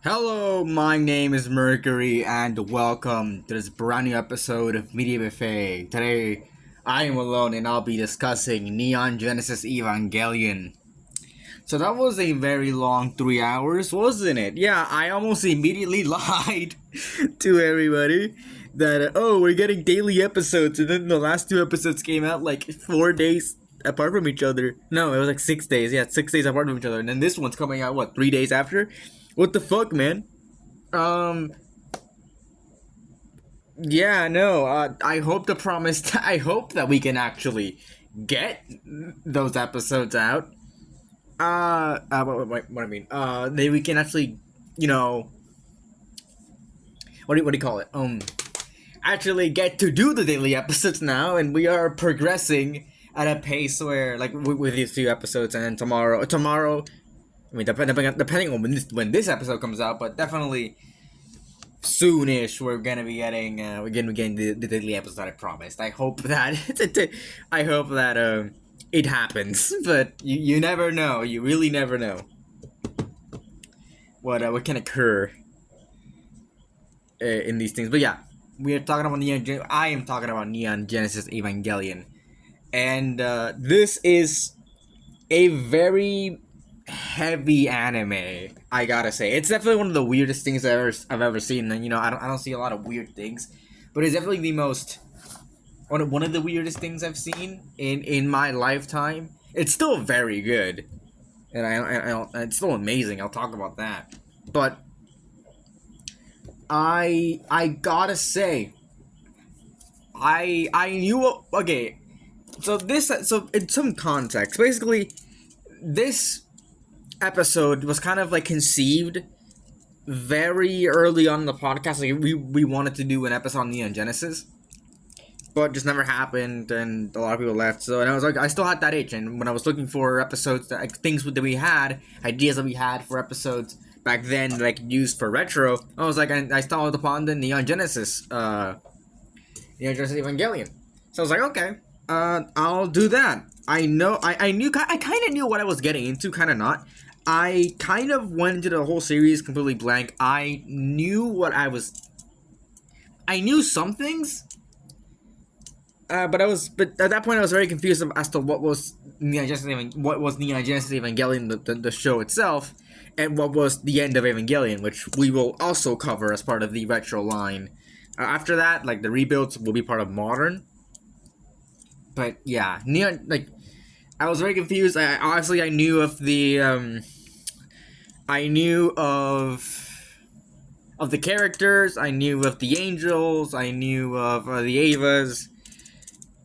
Hello, my name is Mercury, and welcome to this brand new episode of Media Buffet. Today, I am alone and I'll be discussing Neon Genesis Evangelion. So that was a very long 3 hours, wasn't it? Yeah, I almost immediately lied to everybody that, we're getting daily episodes, and then the last two episodes came out like 4 days apart from each other. No, it was like 6 days. Yeah, 6 days apart from each other. And then this one's coming out, 3 days after? What the fuck, man? Yeah, no, I hope the promise, I hope that we can actually get those episodes out. What I mean, that we can actually, you know, what do you call it? Actually get to do the daily episodes now, and we are progressing at a pace where, like, with these few episodes, and then tomorrow, I mean, depending on when this episode comes out, but definitely soonish, we're gonna be getting the daily episode. I promised. I hope that it happens, but you never know. You really never know what can occur in these things. But yeah, we are talking about I am talking about Neon Genesis Evangelion, and this is a very heavy anime. I gotta say, it's definitely one of the weirdest things I've ever seen. And I don't see a lot of weird things, but it's definitely the most one of the weirdest things I've seen in my lifetime. It's still very good, and it's still amazing. I'll talk about that, but I gotta say, I knew. Okay, so in some context, basically, this episode was kind of like conceived very early on in the podcast. Like, we wanted to do an episode on Neon Genesis, but just never happened, and a lot of people left. So, and I was like, I still had that itch, and when I was looking for episodes, things that we had, ideas that we had for episodes back then that I could use for retro, I was like, I stumbled upon the Neon Genesis Evangelion. So I was like, okay, I'll do that. I kind of knew what I was getting into, kind of not. I kind of went into the whole series completely blank. I knew some things, but at that point I was very confused as to what was Neon Genesis Evangelion, the show itself, and what was the end of Evangelion, which we will also cover as part of the retro line. After that, like, the rebuilds will be part of modern. But yeah, Neon, like, I was very confused. I knew of the I knew of the characters. I knew of the angels. I knew of the Avas.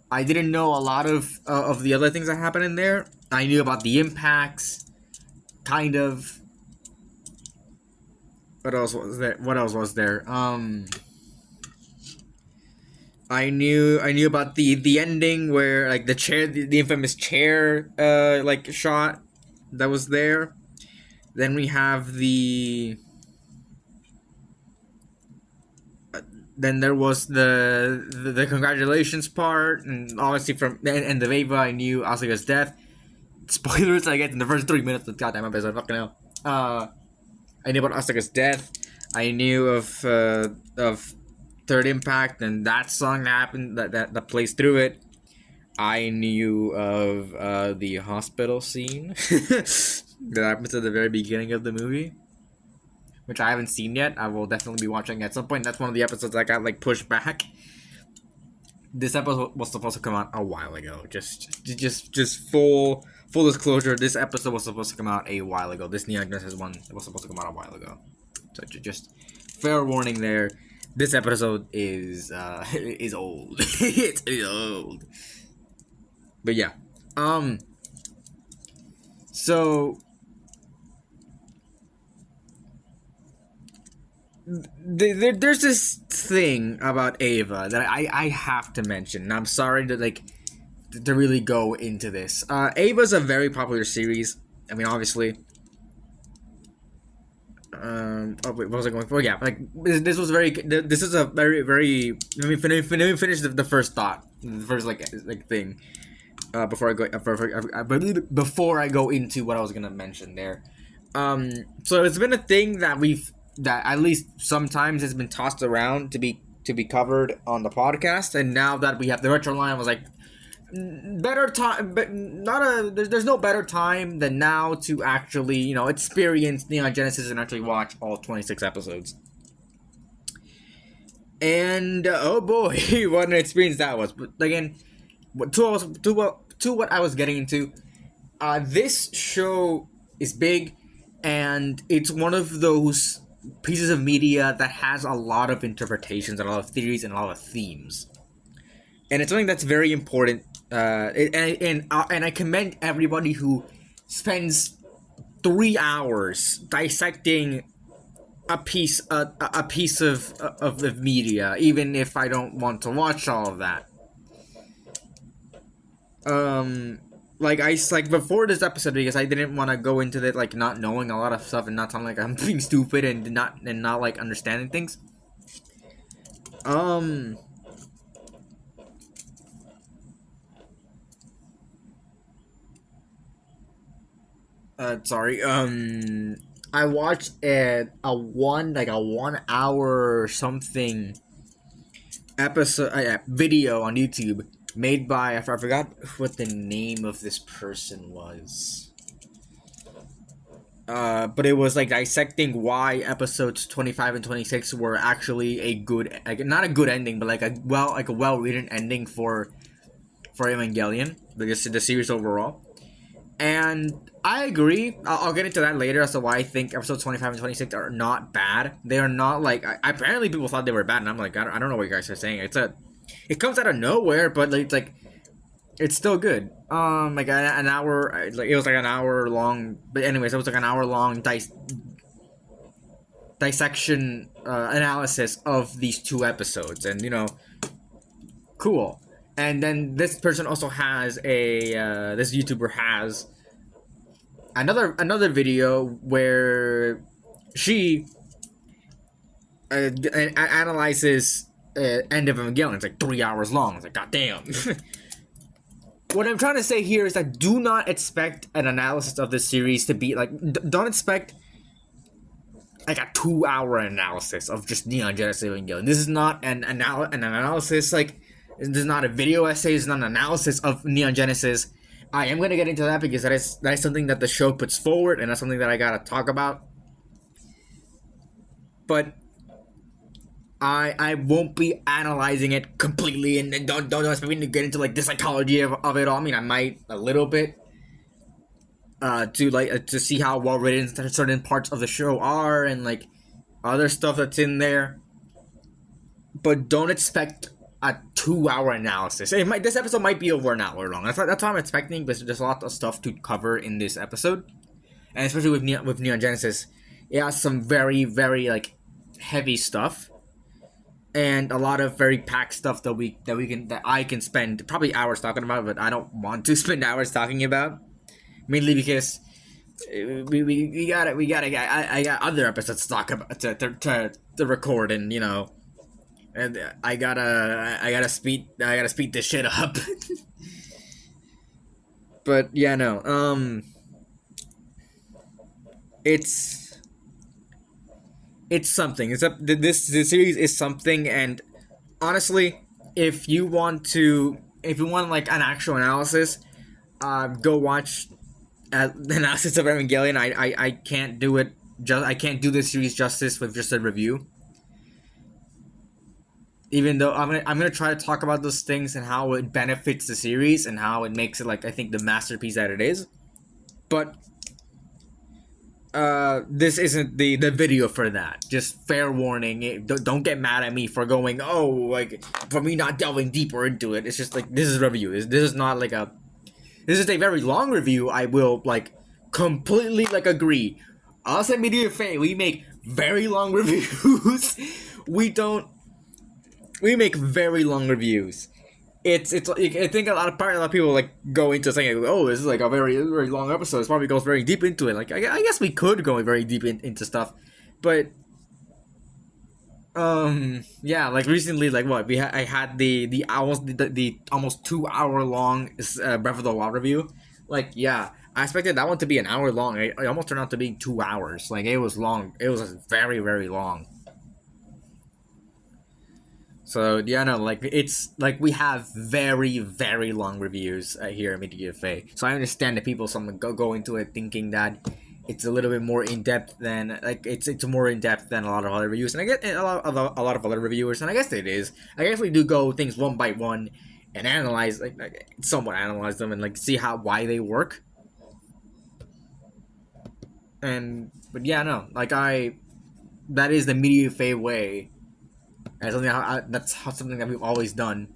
I didn't know a lot of the other things that happened in there. I knew about the impacts, kind of. What else was there? I knew about the ending where, like, the chair, the infamous chair, like, shot that was there. Then we have then there was the congratulations part, and obviously from the end of Ava, I knew Asuka's death. Spoilers, I get in the first 3 minutes of the goddamn episode. Fucking hell. I knew about Asuka's death. I knew of Third Impact and that song that happened that plays through it. I knew of the hospital scene that happens at the very beginning of the movie, which I haven't seen yet. I will definitely be watching at some point. That's one of the episodes that got, like, pushed back. This episode was supposed to come out a while ago. Just full disclosure. This episode was supposed to come out a while ago. This Neon Genesis one was supposed to come out a while ago. So just fair warning there. This episode is old. It's old. But yeah. So there's this thing about Ava that I have to mention. And I'm sorry to really go into this. Ava's a very popular series. I mean, obviously. What was I going for? Yeah, like, this is a very. Let me finish the first thought, the first like thing, before I go into what I was gonna mention there. So it's been a thing that that at least sometimes has been tossed around to be covered on the podcast, and now that we have the retro line, I was like, better time, but not a. There's no better time than now to actually experience Neon Genesis and actually watch all 26 episodes. And oh boy, what an experience that was! But again, to what I was getting into, this show is big, and it's one of those pieces of media that has a lot of interpretations, and a lot of theories, and a lot of themes. And it's something that's very important. And I commend everybody who spends 3 hours dissecting a piece of media, even if I don't want to watch all of that. Like before this episode, because I didn't want to go into it like not knowing a lot of stuff and not sounding like I'm being stupid and not like understanding things. Sorry. I watched a 1 hour something episode video on YouTube made by I forgot what the name of this person was. But it was like dissecting why episodes 25 and 26 were actually a good, not a good ending, but like a well-written ending for Evangelion, the series overall. And I agree. I'll get into that later as to why I think episodes 25 and 26 are not bad. They are not like apparently people thought they were bad, and I'm like, I don't know what you guys are saying. It comes out of nowhere, but it's still good. Like an hour, like it was like an hour long. But anyways, it was like an hour long dissection analysis of these 2 episodes, and cool. And then this person also has this YouTuber has another video where she analyzes End of Evangelion. It's like 3 hours long. It's like, goddamn. What I'm trying to say here is that do not expect an analysis of this series to be like, don't expect like a 2-hour analysis of just Neon Genesis Evangelion. This is not an analysis, like, this is not a video essay, it's not an analysis of Neon Genesis. I am going to get into that because that is something that the show puts forward, and that's something that I gotta talk about. But I won't be analyzing it completely, and don't expect me to get into like the psychology of it all. I mean, I might a little bit to see how well written certain parts of the show are, and like other stuff that's in there. But don't expect a 2-hour analysis. This episode might be over an hour long. That's what I'm expecting, but there's a lot of stuff to cover in this episode, and especially with Neon Genesis, it has some very, very like heavy stuff, and a lot of very packed stuff that I can spend probably hours talking about, but I don't want to spend hours talking about, mainly because we got I got other episodes to talk about to record, and and I gotta speed this shit up. But yeah, no. It's something. This series is something, and honestly, if you want like an actual analysis, go watch the analysis of Evangelion. I can't do it. I can't do this series justice with just a review. Even though I'm gonna try to talk about those things and how it benefits the series and how it makes it like I think the masterpiece that it is, but this isn't the video for that. Just fair warning. Don't get mad at me for going for me not delving deeper into it. It's just like this is a review. This is not like this is a very long review. I will like completely like agree. Us at Media Fan, we make very long reviews. We make very long reviews. It's like, I think a lot of people like go into saying, oh, this is like a very, very long episode. It probably goes very deep into it. Like I guess we could go very deep into stuff, but yeah, like recently, like what I had the almost 2 hour long Breath of the Wild review. Like yeah, I expected that one to be an hour long. It almost turned out to be 2 hours. Like, it was long. It was very, very long. So yeah, no, like it's like we have very, very long reviews here at MediaFA. So I understand that people some go into it thinking that it's a little bit more in depth than like it's more in depth than a lot of other reviews, and I get a lot of other reviewers, and I guess it is. I guess we do go things one by one and analyze like somewhat analyze them and like see how why they work. And but yeah, no, like that is the MediaFA way. And something that we've always done.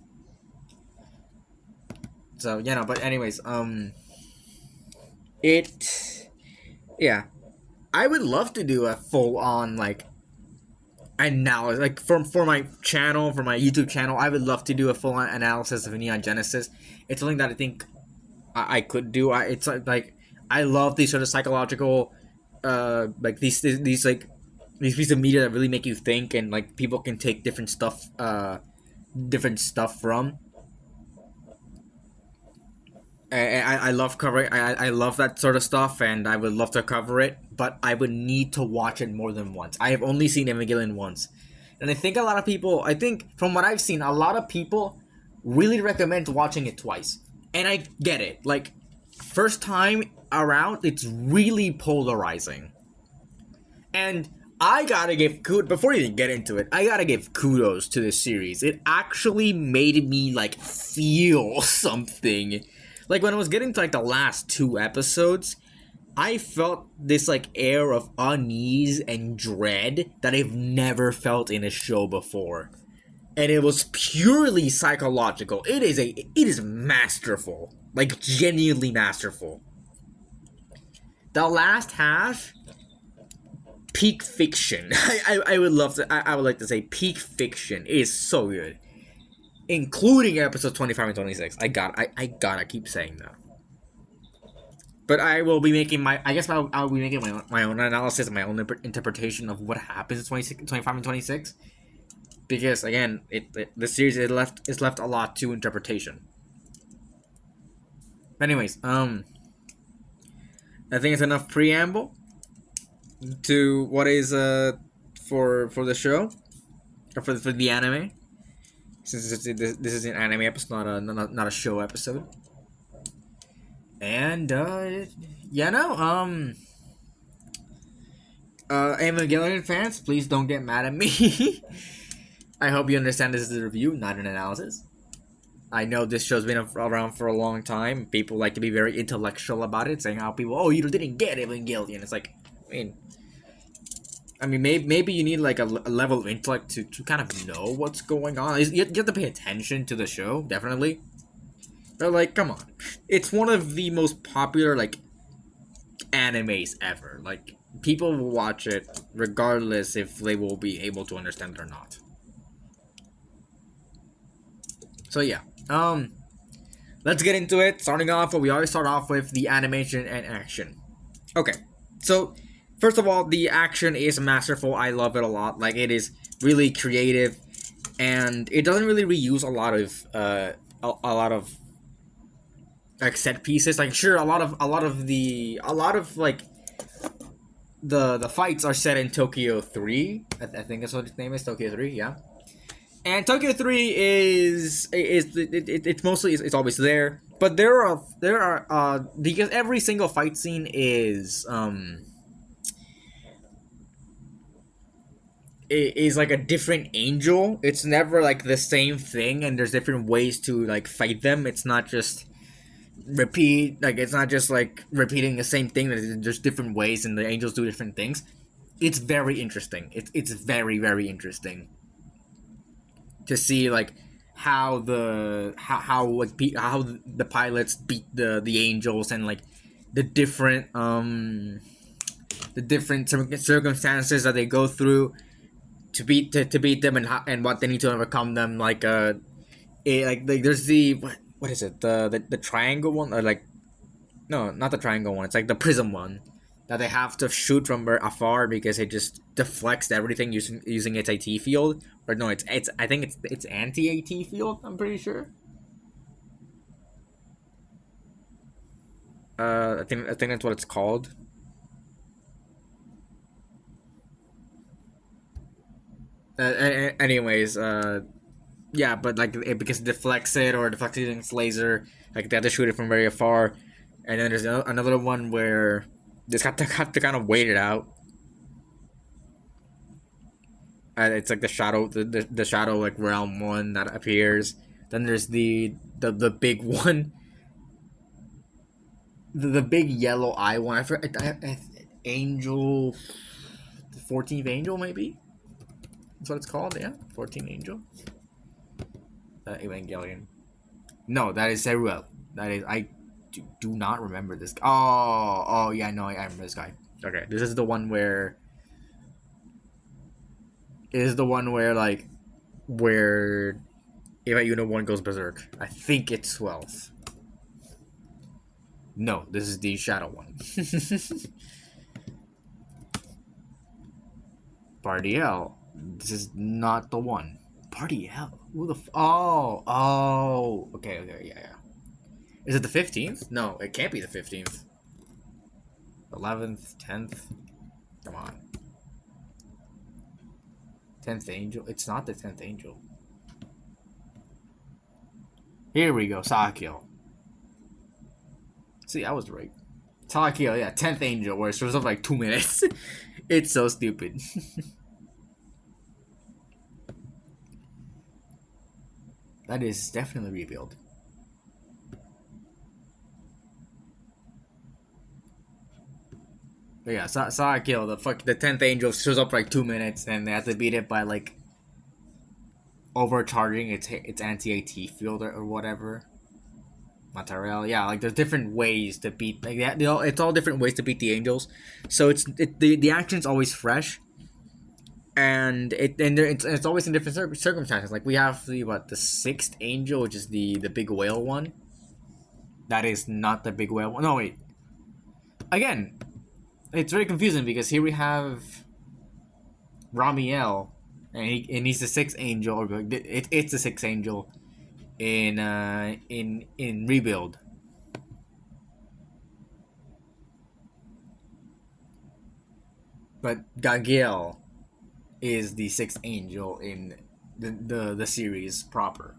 So yeah, no, but anyways, it yeah, I would love to do a full on like analysis, like for my channel, for my YouTube channel. I would love to do a full on analysis of Neon Genesis. It's something that I think I could do. It's like I love these sort of psychological, like these like these pieces of media that really make you think and like people can take different stuff from. I love covering. I love that sort of stuff, and I would love to cover it. But I would need to watch it more than once. I have only seen Evangelion once, and I think a lot of people. I think from what I've seen, a lot of people really recommend watching it twice, and I get it. Like first time around, it's really polarizing, and I gotta give before you even get into it. I gotta give kudos to this series. It actually made me like feel something. Like when I was getting to like the last 2 episodes, I felt this like air of unease and dread that I've never felt in a show before. And it was purely psychological. It is masterful. Like genuinely masterful. The last half, peak fiction. I would love to I would like to say peak fiction. It is so good. Including episodes 25 and 26. I gotta keep saying that. But I will be making I'll be making my own analysis and my own interpretation of what happens in 25 and 26. Because again, the series is left a lot to interpretation. But anyways, I think it's enough preamble to what is for the show or for the anime. Since this is an anime episode, not a show episode. And Evangelion fans, please don't get mad at me. I hope you understand this is a review, not an analysis. I know this show's been around for a long time. People like to be very intellectual about it, saying how people, oh, you didn't get Evangelion. It's like, I mean, maybe you need like a level of intellect to kind of know what's going on. You have to pay attention to the show, definitely. But like, come on, it's one of the most popular like animes ever. Like, people will watch it regardless if they will be able to understand it or not. So yeah, let's get into it. Starting off, we always start off with the animation and action. Okay, so first of all, the action is masterful. I love it a lot. Like, it is really creative, and it doesn't really reuse a lot of like set pieces. Like, sure, a lot of like the fights are set in Tokyo 3. I think that's what its name is, Tokyo 3. Yeah. And Tokyo 3 it's mostly it's always there, but there are because every single fight scene is like a different angel. It's never like the same thing, and there's different ways to like fight them. It's not just it's not just like repeating the same thing. There's different ways, and the angels do different things. It's very interesting. It's very, very interesting to see like how the pilots beat the angels, and like the different circumstances that they go through to beat them, and what they need to overcome them. Like there's the what is it, the triangle one, or like no, not the triangle one, it's like the prism one that they have to shoot from afar because it just deflects everything using its AT field. Or no, it's I think it's anti-AT field, I'm pretty sure. I think that's what it's called. Anyways, yeah, but like because it deflects it or deflects it against laser, like they have to shoot it from very far. And then there's another one where just have to kind of wait it out. And it's like the shadow, the shadow like realm one that appears. Then there's the big one, the big yellow eye one. Angel, the 14th angel maybe. That's what it's called. Yeah, 14th angel. Evangelion. No, that is Zeruel. That is I do not remember this. Oh yeah, no, I remember this guy. Okay, this is the one where like where Eva Uno one goes berserk. I think it's 12th. No, this is the shadow one. Bardiel. This is not the one. Bardiel. Who the oh. Okay, yeah. Is it the 15th? No, it can't be the 15th. 11th, 10th. Come on. 10th angel. It's not the 10th angel. Here we go. Sakio. See, I was right. Sakio, yeah. 10th angel, where it shows up like 2 minutes. It's so stupid. That is definitely rebuild. But yeah, Sakio, the 10th angel shows up for like 2 minutes, and they have to beat it by like overcharging its anti-AT field or whatever. Material, yeah, like there's different ways to beat like that. It's all different ways to beat the angels, so the action's always fresh, and it's always in different circumstances. Like we have the 6th angel, which is the big whale one. That is not the big whale one. No wait, again, it's very confusing because here we have Ramiel, and he's the 6th angel, or it's the 6th angel in rebuild. But Gagiel is the 6th angel in the series proper.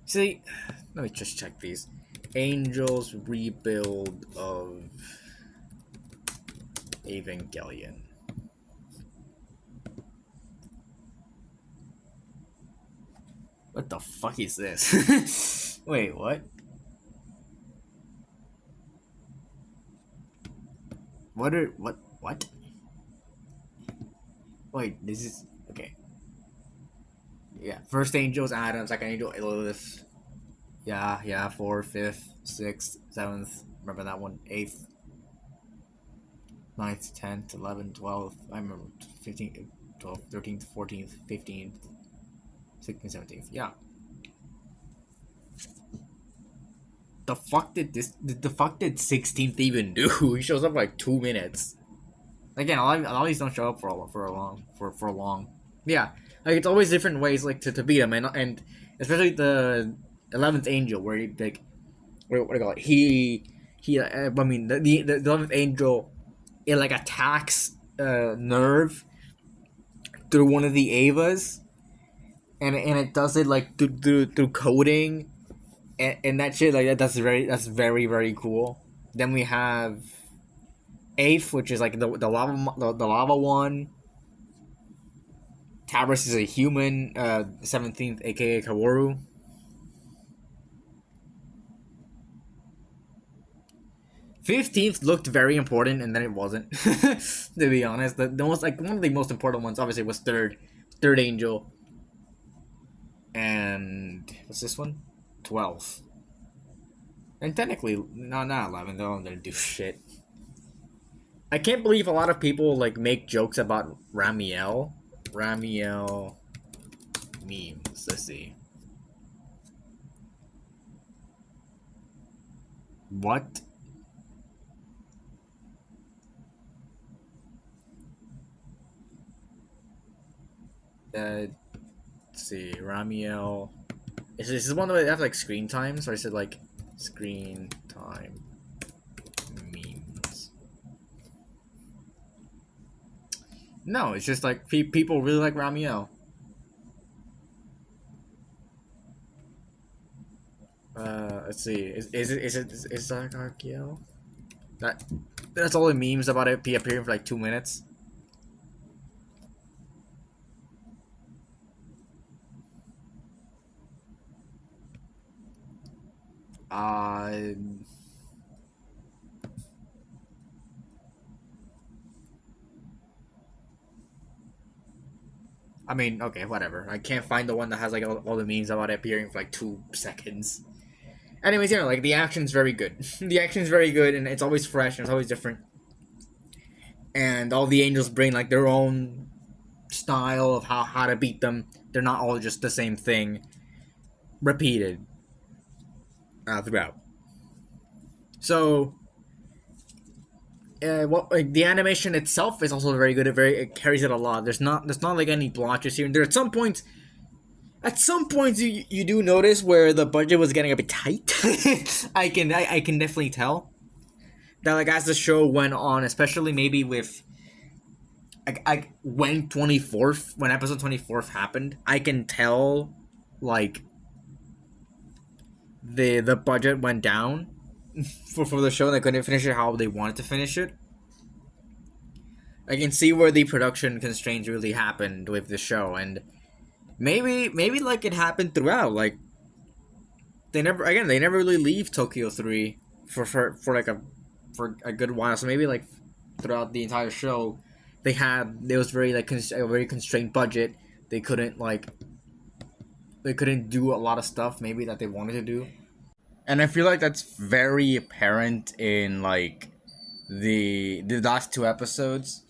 See, let me just check these. Angels rebuild of Evangelion. What the fuck is this? Wait, what? What? Wait, this is okay. Yeah, first angel is Adam, second angel Lilith. Yeah, 4th, 5th, 6th, 7th. Remember that one? 8th, 9th, 10th, 11th, 12th. I remember 15th, 12th, 13th, 14th, 15th, 16th, 17th. Yeah. The fuck did 16th even do? He shows up like 2 minutes. Again, a lot of these don't show up for long. Yeah, like it's always different ways like to beat him, and especially the 11th angel where he like what do you call it? I mean the 11th angel, it like attacks Nerve through one of the Avas, and it does it like through coding, and that shit like that's very cool. Then we have 8th, which is like the lava one. Tabris is a human. 17th, aka Kaworu. 15th looked very important, and then it wasn't. To be honest, the most like one of the most important ones obviously was third angel, and what's this one? 12th. And technically, no, not 11. They're all gonna do shit. I can't believe a lot of people like make jokes about Ramiel. Ramiel memes. Let's see. What? Let's see. Ramiel. Is this one where they have like screen times, or is it like screen time? No, it's just like people really like Ramiel. Let's see. Is that Arkiel? That that's all the memes about it appearing for like 2 minutes. Uh, I mean, okay, whatever. I can't find the one that has like all the memes about it appearing for like 2 seconds. Anyways, like the action's very good. The action's very good, and it's always fresh and it's always different. And all the angels bring like their own style of how to beat them. They're not all just the same thing repeated throughout. So, like the animation itself is also very good. It carries it a lot. There's not like any blotches here. And there at some points you do notice where the budget was getting a bit tight. I can definitely tell that like as the show went on, especially maybe with when episode 24th happened, I can tell like the budget went down for the show and they couldn't finish it how they wanted to finish it. I can see where the production constraints really happened with the show, and maybe like it happened throughout. Like they never really leave Tokyo 3 for a good while. So maybe like throughout the entire show, there was very like a very constrained budget. They couldn't do a lot of stuff maybe that they wanted to do. And I feel like that's very apparent in like the last two episodes,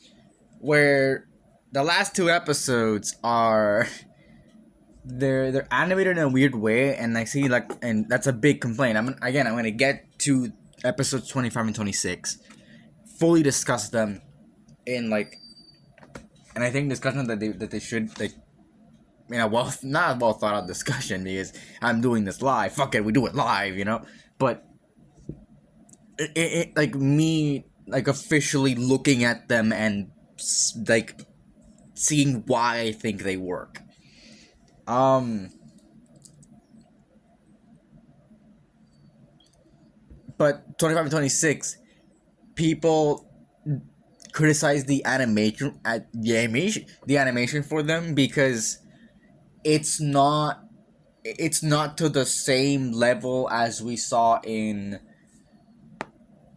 where the last two episodes are they're animated in a weird way, and I see like, and that's a big complaint. I'm gonna get to episodes 25 and 26, fully discuss them in like, and I think discussion that they should like. Not a well thought out discussion because I'm doing this live. Fuck it, we do it live, But it like me like officially looking at them and like seeing why I think they work. But 25 and 26, people criticize the animation for them because it's not to the same level as we saw in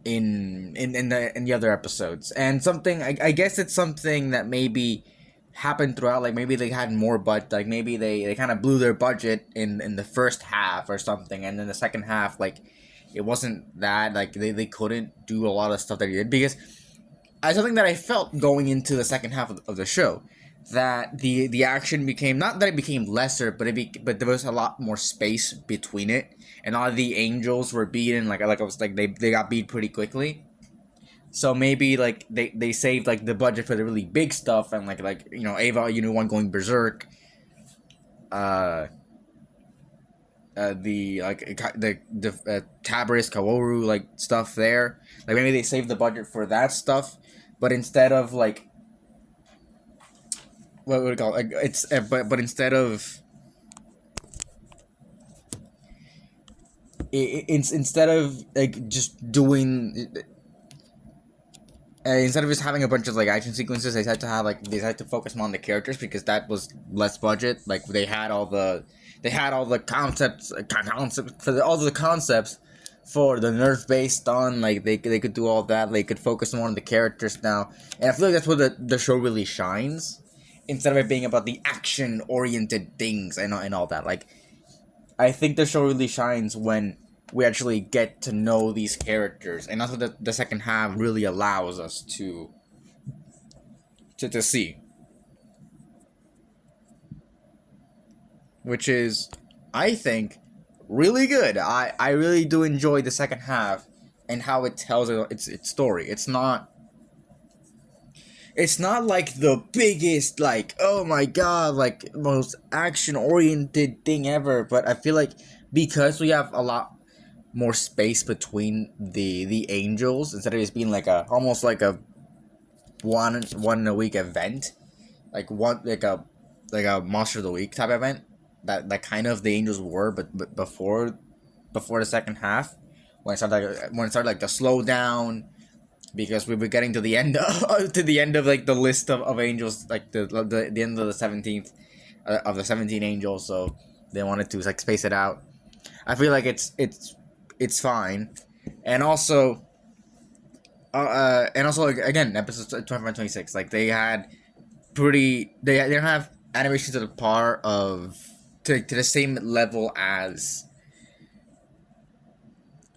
the other episodes. And something I guess it's something that maybe happened throughout, like maybe they had more, but like maybe they kind of blew their budget in the first half or something, and then the second half like it wasn't that, like they couldn't do a lot of stuff that they did, because something that I felt going into the second half of the show, that the action became, not that it became lesser, but but there was a lot more space between it, and all of the angels were beaten like I was like they got beat pretty quickly. So maybe like they saved like the budget for the really big stuff, and like Ava Unit 1 going berserk, the Tabaris Kaworu like stuff there. Like maybe they saved the budget for that stuff, but instead of like what would it call it? It's but instead of instead of like just doing. Instead of just having a bunch of like action sequences, they had to focus more on the characters, because that was less budget. Like they had all the concepts for all the concepts for the nerf based on, like they could do all that. They could focus more on the characters now, and I feel like that's where the show really shines, instead of it being about the action oriented things and all that. Like I think the show really shines when we actually get to know these characters, and that's what the second half really allows us to see. Which is, I think, really good. I really do enjoy the second half and how it tells its story. It's not like the biggest, like, oh my god, like most action oriented thing ever, but I feel like because we have a lot more space between the angels, instead of just being like almost like a one a week event, like a Monster of the Week type event that kind of the Angels were, but before the second half, when it started like the slowdown, because we were getting to the end of like the list of Angels, like the end of the 17th of the 17 Angels, so they wanted to like space it out. I feel like it's fine, and also again, episodes 25 and 26, like they had they don't have animations to the par of to the same level as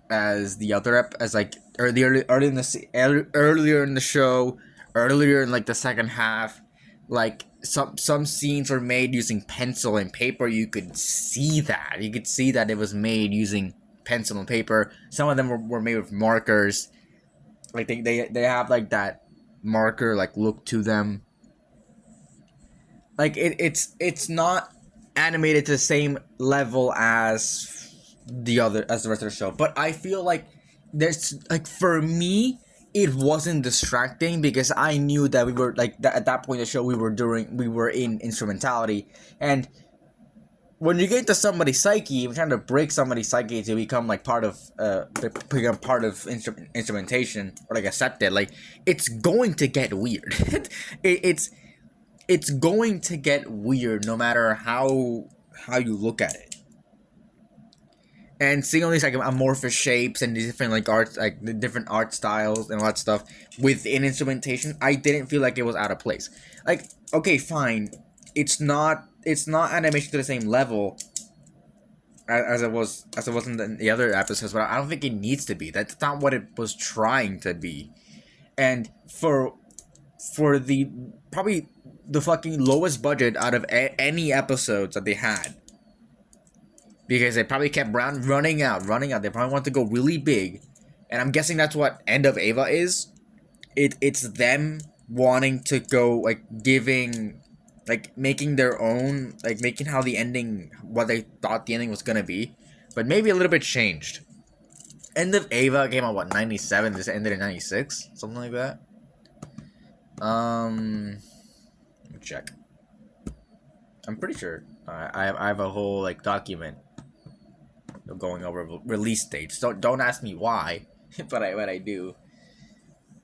the other as like earlier in the show, earlier in like the second half, like some scenes were made using pencil and paper. You could see that it was made using pencil and paper. Some of them were made with markers, like they have like that marker like look to them. Like it's not animated to the same level as the rest of the show, but I feel like there's like, for me, it wasn't distracting because I knew that we were like at that point in the show we were in instrumentality, and when you get to somebody's psyche, you're trying to break somebody's psyche to become like part of instrumentation, or like accept it, like it's going to get weird. It's going to get weird no matter how you look at it. And seeing all these like amorphous shapes and these different like arts, like the different art styles and all that stuff within instrumentation, I didn't feel like it was out of place. Like, okay, fine, it's not animation to the same level as it was in the other episodes, but I don't think it needs to be. That's not what it was trying to be. And for the probably the fucking lowest budget out of any episodes that they had, because they probably kept running out. They probably want to go really big, and I'm guessing that's what End of Ava is. It's them wanting to go like giving, like making their own, like making how the ending, what they thought the ending was gonna be, but maybe a little bit changed. End of Ava came out 97. This ended in 96, something like that. Let me check. I'm pretty sure I have a whole like document going over release dates. Don't ask me why, but I do.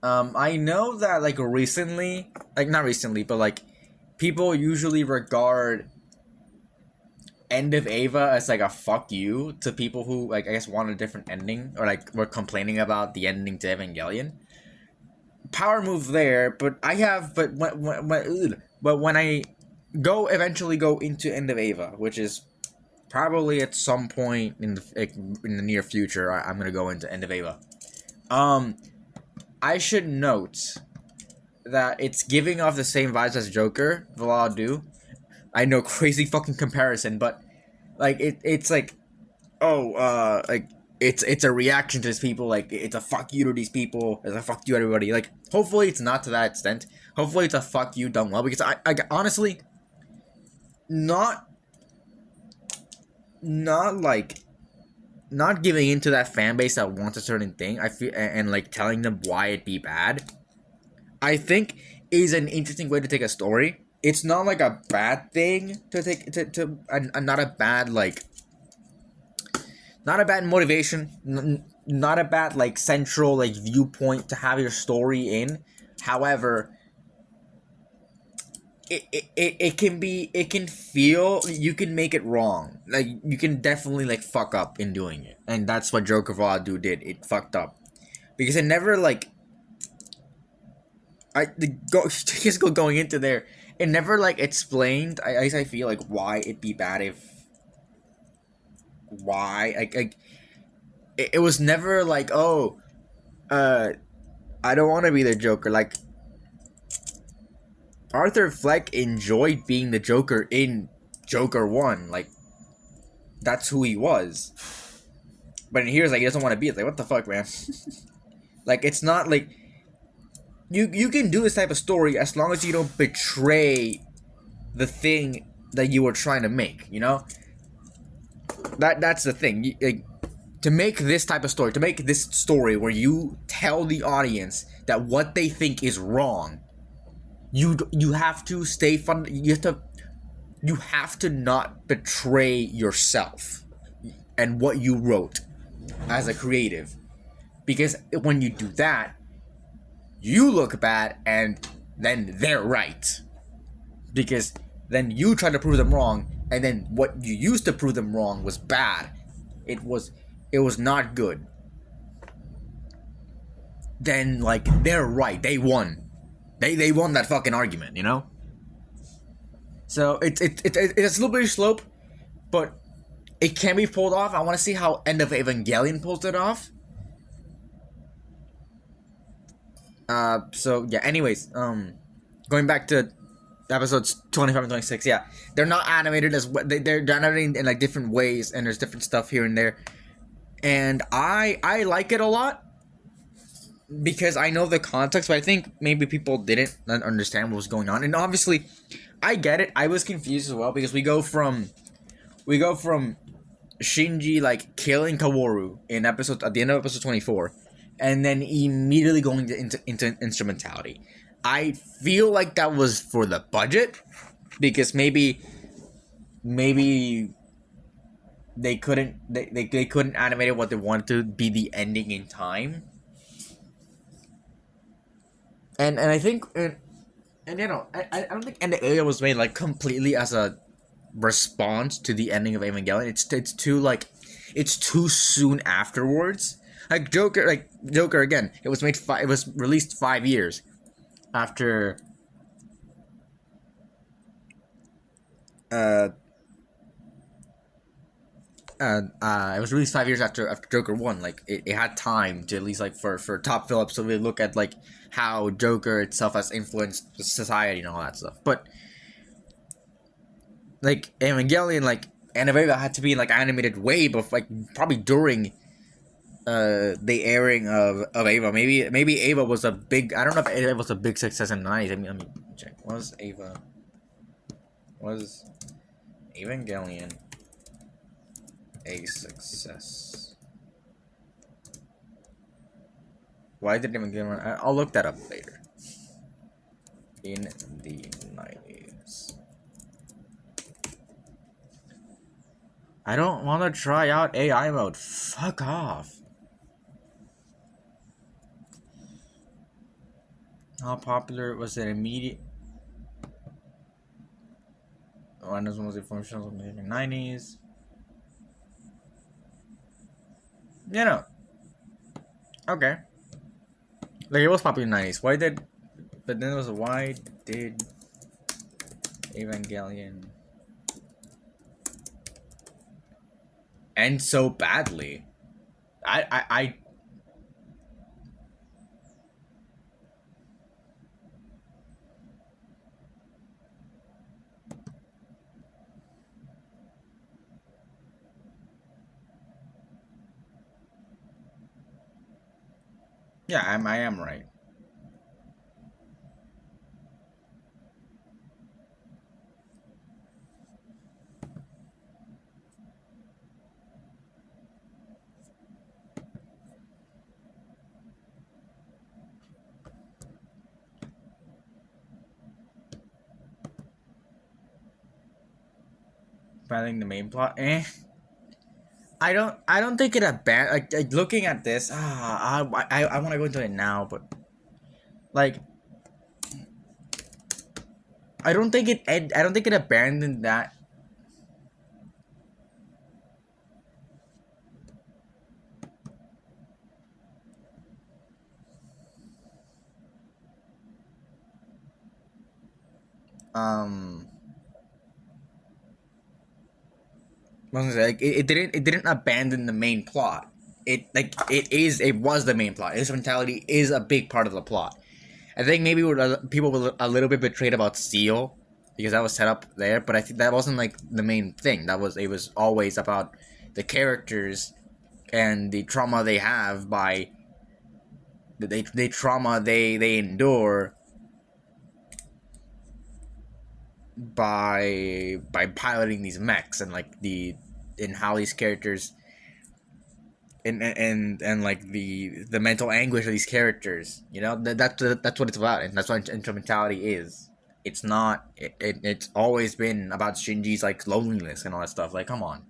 I know that like recently, like not recently, but like people usually regard End of Ava as like a fuck you to people who like I guess want a different ending, or like were complaining about the ending to Evangelion. Power move there, but when I eventually go into End of Ava, which is probably at some point in the near future, I'm gonna go into End of Ava. I should note that it's giving off the same vibes as Joker, Vlad do. I know, crazy fucking comparison, but like it's like, like it's a reaction to these people, like it's a fuck you to these people, it's a fuck you to everybody. Like hopefully it's not to that extent. Hopefully it's a fuck you done well, because I honestly not giving into that fan base that wants a certain thing. I feel and like telling them why it'd be bad, I think is an interesting way to take a story. It's not like a bad thing to take and not a bad like, not a bad motivation, not a bad like central like viewpoint to have your story in. However, it can feel, you can make it wrong. Like you can definitely like fuck up in doing it, and that's what Joker Vladu did. It fucked up because it never like going into there. It never like explained. I feel like why it'd be bad it was never like, I don't want to be the Joker. Like Arthur Fleck enjoyed being the Joker in Joker 1. Like that's who he was. But in here it's like he doesn't want to be. It's like, what the fuck, man? Like it's not like you can do this type of story as long as you don't betray the thing that you were trying to make, you know? That's the thing. Like, to make this type of story, to make this story where you tell the audience that what they think is wrong, you have to stay fun. You have to not betray yourself and what you wrote as a creative, because when you do that, you look bad and then they're right, because then you try to prove them wrong, and then what you used to prove them wrong was bad. It was not good. Then like they're right, they won. They won that fucking argument, you know. So it's a little bit of slope, but it can be pulled off. I want to see how End of Evangelion pulls it off. So yeah. Anyways, going back to episodes 25 and 26. Yeah, they're not animated as they're animated in like different ways, and there's different stuff here and there. And I like it a lot because I know the context, but I think maybe people didn't understand what was going on. And obviously, I get it. I was confused as well because we go from Shinji like killing Kaworu in at the end of episode 24, and then immediately going into instrumentality. I feel like that was for the budget, because maybe they couldn't animate it what they wanted to be the ending in time. And I think and you know I don't think End of Evangelion was made like completely as a response to the ending of Evangelion. It's too soon afterwards. Like Joker again. It was released 5 years after it was released 5 years after Joker 1. Like it had time to at least like for Top Phillips to really look at like how Joker itself has influenced society and all that stuff. But like Evangelion, like Annabelle had to be like animated way before, like probably during the airing of Ava. Maybe Ava was a big, I don't know if Ava was a big success in the 90s. Let me check. Was Evangelion a success? Why did Evangelion? I'll look that up later. In the 90s. I don't want to try out AI mode. Fuck off. How popular was it immediate? One of the most functional in the 90s. You know. Okay. Like it was popular in the 90s. But then it was why did Evangelion end so badly? I yeah, I am right. Finding the main plot, I don't think it a bad like looking at this. I want to go into it now, but like I don't think it abandoned that. Like it didn't abandon the main plot. It was the main plot. Its mentality is a big part of the plot. I think maybe people were a little bit betrayed about Seal because that was set up there, but I think that wasn't like the main thing. It was always about the characters and the trauma they have by the trauma they endure by piloting these mechs, and like and how these characters and like the mental anguish of these characters. You know, that's what it's about, and that's what instrumentality is. It's not. It's always been about Shinji's like loneliness and all that stuff. Like, come on,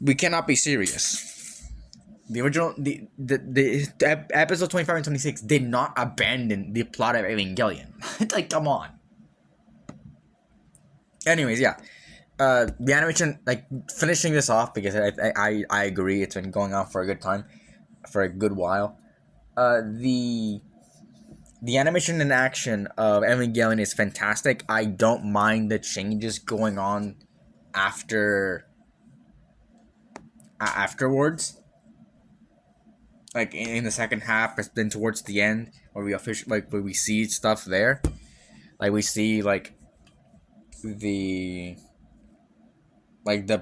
we cannot be serious. The original, the episode 25 and 26 did not abandon the plot of Evangelion. Like, come on. Anyways, yeah. The animation, like, finishing this off, because I agree, it's been going on for a good time, for a good while. The animation and action of Evangelion is fantastic. I don't mind the changes going on afterwards. Like in the second half, it's been towards the end where where we see stuff there. Like we see like the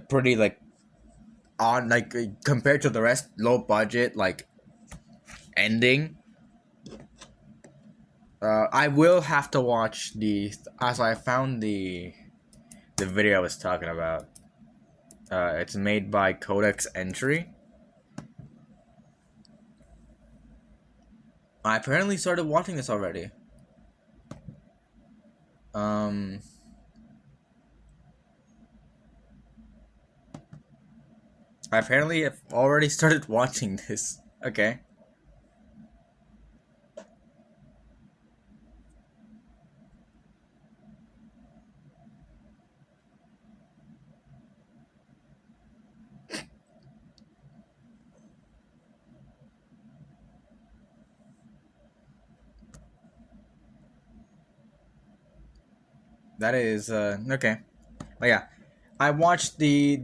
pretty like on like compared to the rest low budget like ending. I will have to watch I found the video I was talking about. It's made by Codex Entry. I apparently started watching this already. I apparently have already started watching this. Okay. That is okay. But yeah, I watched a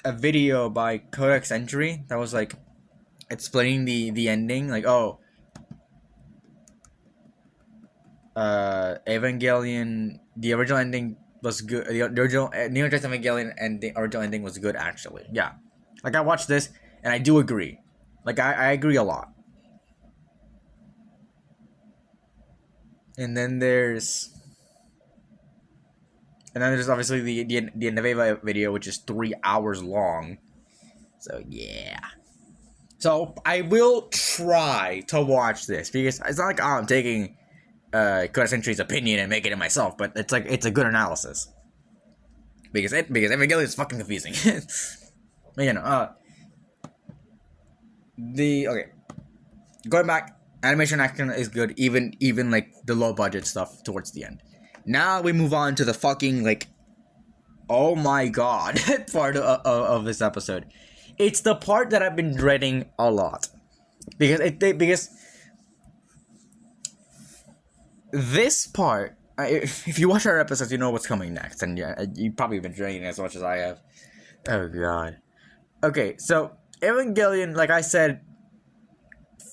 video by Codex Entry that was like explaining the ending. Like, oh, Evangelion, the original ending was good. The original Neon Genesis Evangelion and the original ending was good actually. Yeah, like I watched this and I do agree. Like I agree a lot. And then there's obviously the Neveva video, which is 3 hours long. So yeah. So I will try to watch this because it's not like I'm taking Codex Entry's opinion and making it myself, but it's like it's a good analysis. Because Evangelion is fucking confusing. But, you know, going back, animation action is good, even like the low budget stuff towards the end. Now we move on to the fucking like, oh my god, part of this episode. It's the part that I've been dreading a lot because this part. If you watch our episodes, you know what's coming next, and yeah, you've probably been dreading as much as I have. Oh god. Okay, so Evangelion, like I said,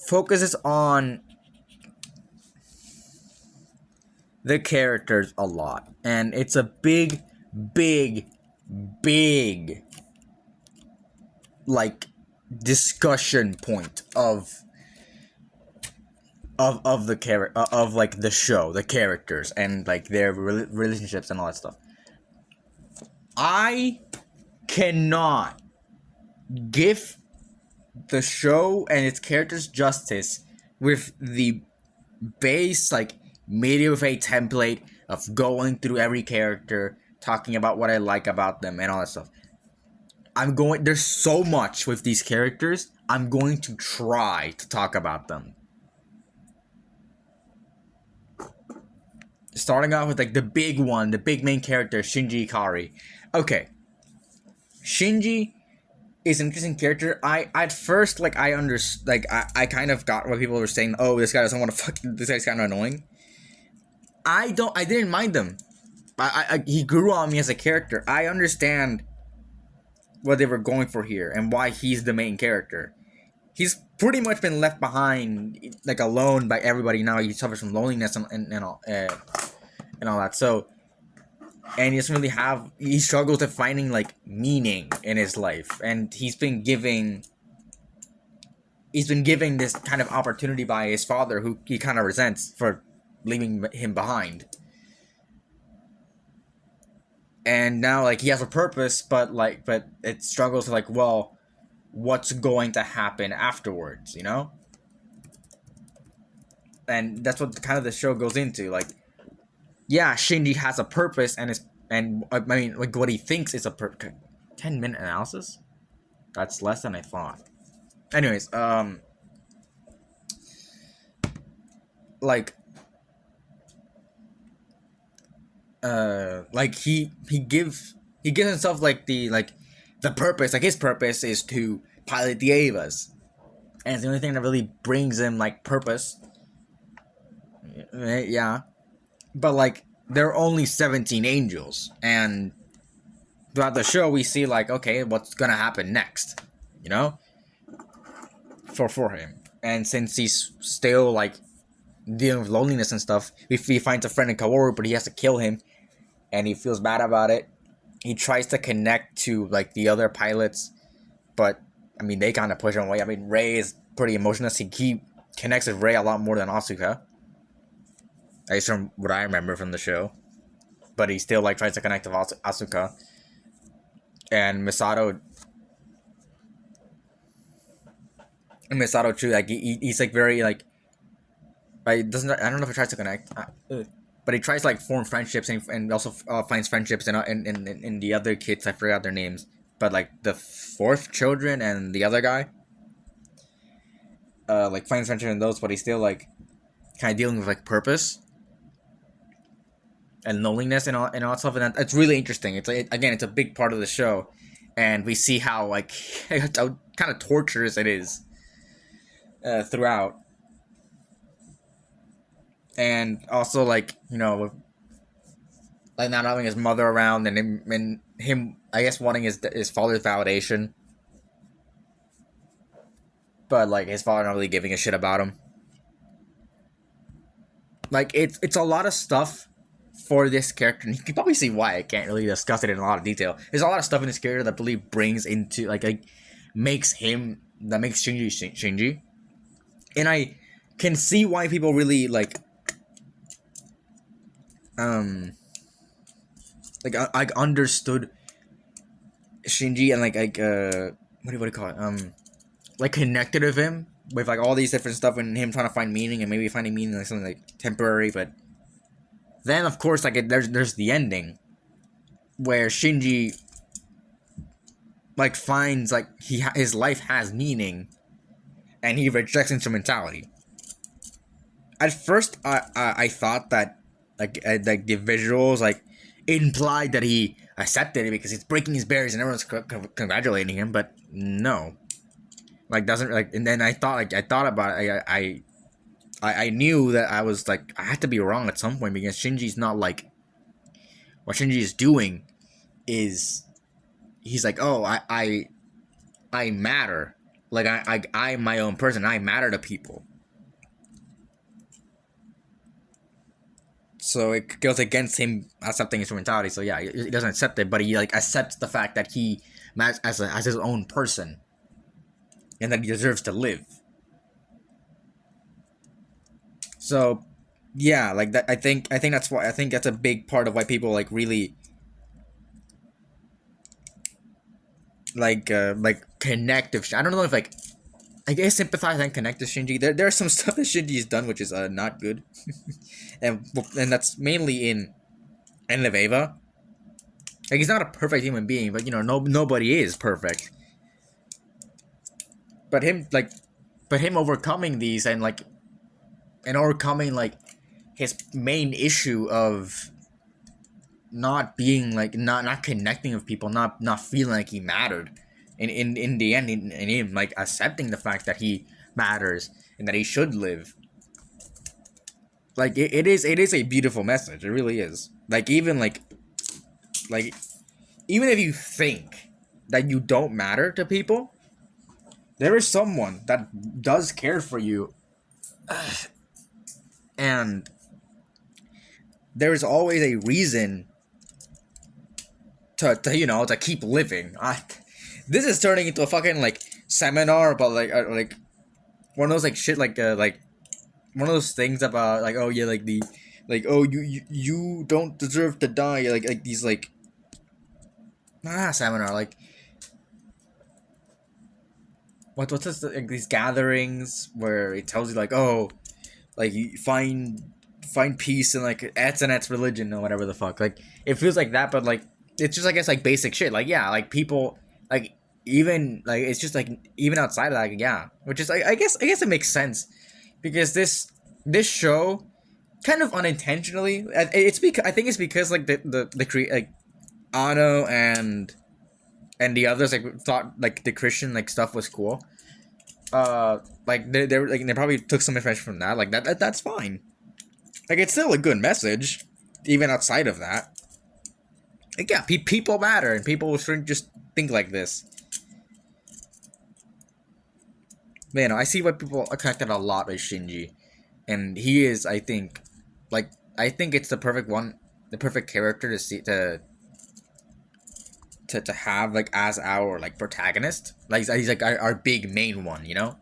focuses on the characters a lot, and it's a big like discussion point of the character of like the show, the characters, and like their relationships and all that stuff. I cannot give the show and its characters justice with the base like media with a template of going through every character, talking about what I like about them and all that stuff. There's so much with these characters. I'm going to try to talk about them. Starting off with like the big one, the big main character, Shinji Ikari. Okay. Shinji is an interesting character. I at first like I kind of got what people were saying, oh, this guy doesn't want to this guy's kind of annoying. I didn't mind him. He grew on me as a character. I understand what they were going for here and why he's the main character. He's pretty much been left behind, like alone by everybody now. He suffers from loneliness and all that. So, and he doesn't really he struggles with finding like meaning in his life, and he's been given this kind of opportunity by his father, who he kind of resents for leaving him behind. And now like he has a purpose, but it struggles to like, well, what's going to happen afterwards, you know? And that's what kind of the show goes into. Like, yeah, Shinji has a purpose, and I mean, like, what he thinks is a 10-minute analysis. That's less than I thought. Anyways, like, he gives himself the purpose. Like, his purpose is to pilot the Avas, and it's the only thing that really brings him like purpose. Yeah, but like, there are only 17 angels, and throughout the show we see like, okay, what's gonna happen next, you know, for him. And since he's still like dealing with loneliness and stuff, if he finds a friend in Kaworu, but he has to kill him, and he feels bad about it. He tries to connect to like the other pilots, but I mean, they kind of push him away. I mean, Rei is pretty emotionless. He connects with Rei a lot more than Asuka, at least from what I remember from the show. But he still like tries to connect with Asuka. And Misato too, like he's like very like, I don't know if he tries to connect, but he tries to like form friendships, and also finds friendships in the other kids. I forgot their names, but like the fourth children and the other guy, like finds friendship in those, but he's still like kind of dealing with like purpose and loneliness and all that stuff. And it's really interesting. It's like, again, it's a big part of the show, and we see how like how kind of torturous it is throughout. And also, like, you know, like not having his mother around, and him I guess wanting his father's validation, but like his father not really giving a shit about him. Like, it's a lot of stuff for this character, and you can probably see why I can't really discuss it in a lot of detail. There's a lot of stuff in this character that really brings into like makes Shinji Shinji, and I can see why people really like I understood Shinji, and what do you call it, like connected with him with like all these different stuff, and him trying to find meaning, and maybe finding meaning like something like temporary. But then of course like there's the ending where Shinji like finds like his life has meaning, and he rejects instrumentality. At first I thought that like the visuals like implied that he accepted it because he's breaking his barriers and everyone's congratulating him, but no, like doesn't like. And then I thought about it. I knew that I was like, I had to be wrong at some point, because Shinji's not like, what Shinji is doing is he's like, oh, I matter, like I'm my own person, I matter to people. So it goes against him accepting instrumentality. So yeah, he doesn't accept it, but he like accepts the fact that he matters as his own person, and that he deserves to live. So yeah, like that. I think that's why, I think that's a big part of why people like really like connect with. I don't know if like, I guess sympathize and connect to Shinji. There's some stuff that Shinji's done which is not good, and that's mainly in End of Eva. Like, he's not a perfect human being, but you know, nobody is perfect. But him overcoming these, and overcoming like his main issue of not being like not connecting with people, not feeling like he mattered. In the end, in him like accepting the fact that he matters and that he should live. Like it is a beautiful message. It really is. Like even even if you think that you don't matter to people, there is someone that does care for you, and there is always a reason to keep living. This is turning into a fucking like seminar about like one of those like shit like one of those things about like, oh yeah, like the like, oh you don't deserve to die, like these like, not seminar, like what's this, like, these gatherings where it tells you like, oh, like you find peace in like Et's religion or whatever the fuck. Like it feels like that, but like it's just, I guess, like basic shit. Like yeah, like people like even like it's just like even outside of that, like, yeah, which is, I guess it makes sense because this show kind of unintentionally, it's because I think it's because like the create like Ano and the others like thought like the Christian like stuff was cool. Like they probably took some information from that. Like that's fine. Like it's still a good message, even outside of that. Like yeah, people matter, and people shouldn't just think like this. Man, I see why people are connected a lot with Shinji, and he is, I think, like I think it's the perfect one, the perfect character to see to have like as our like protagonist. Like he's like our big main one, you know.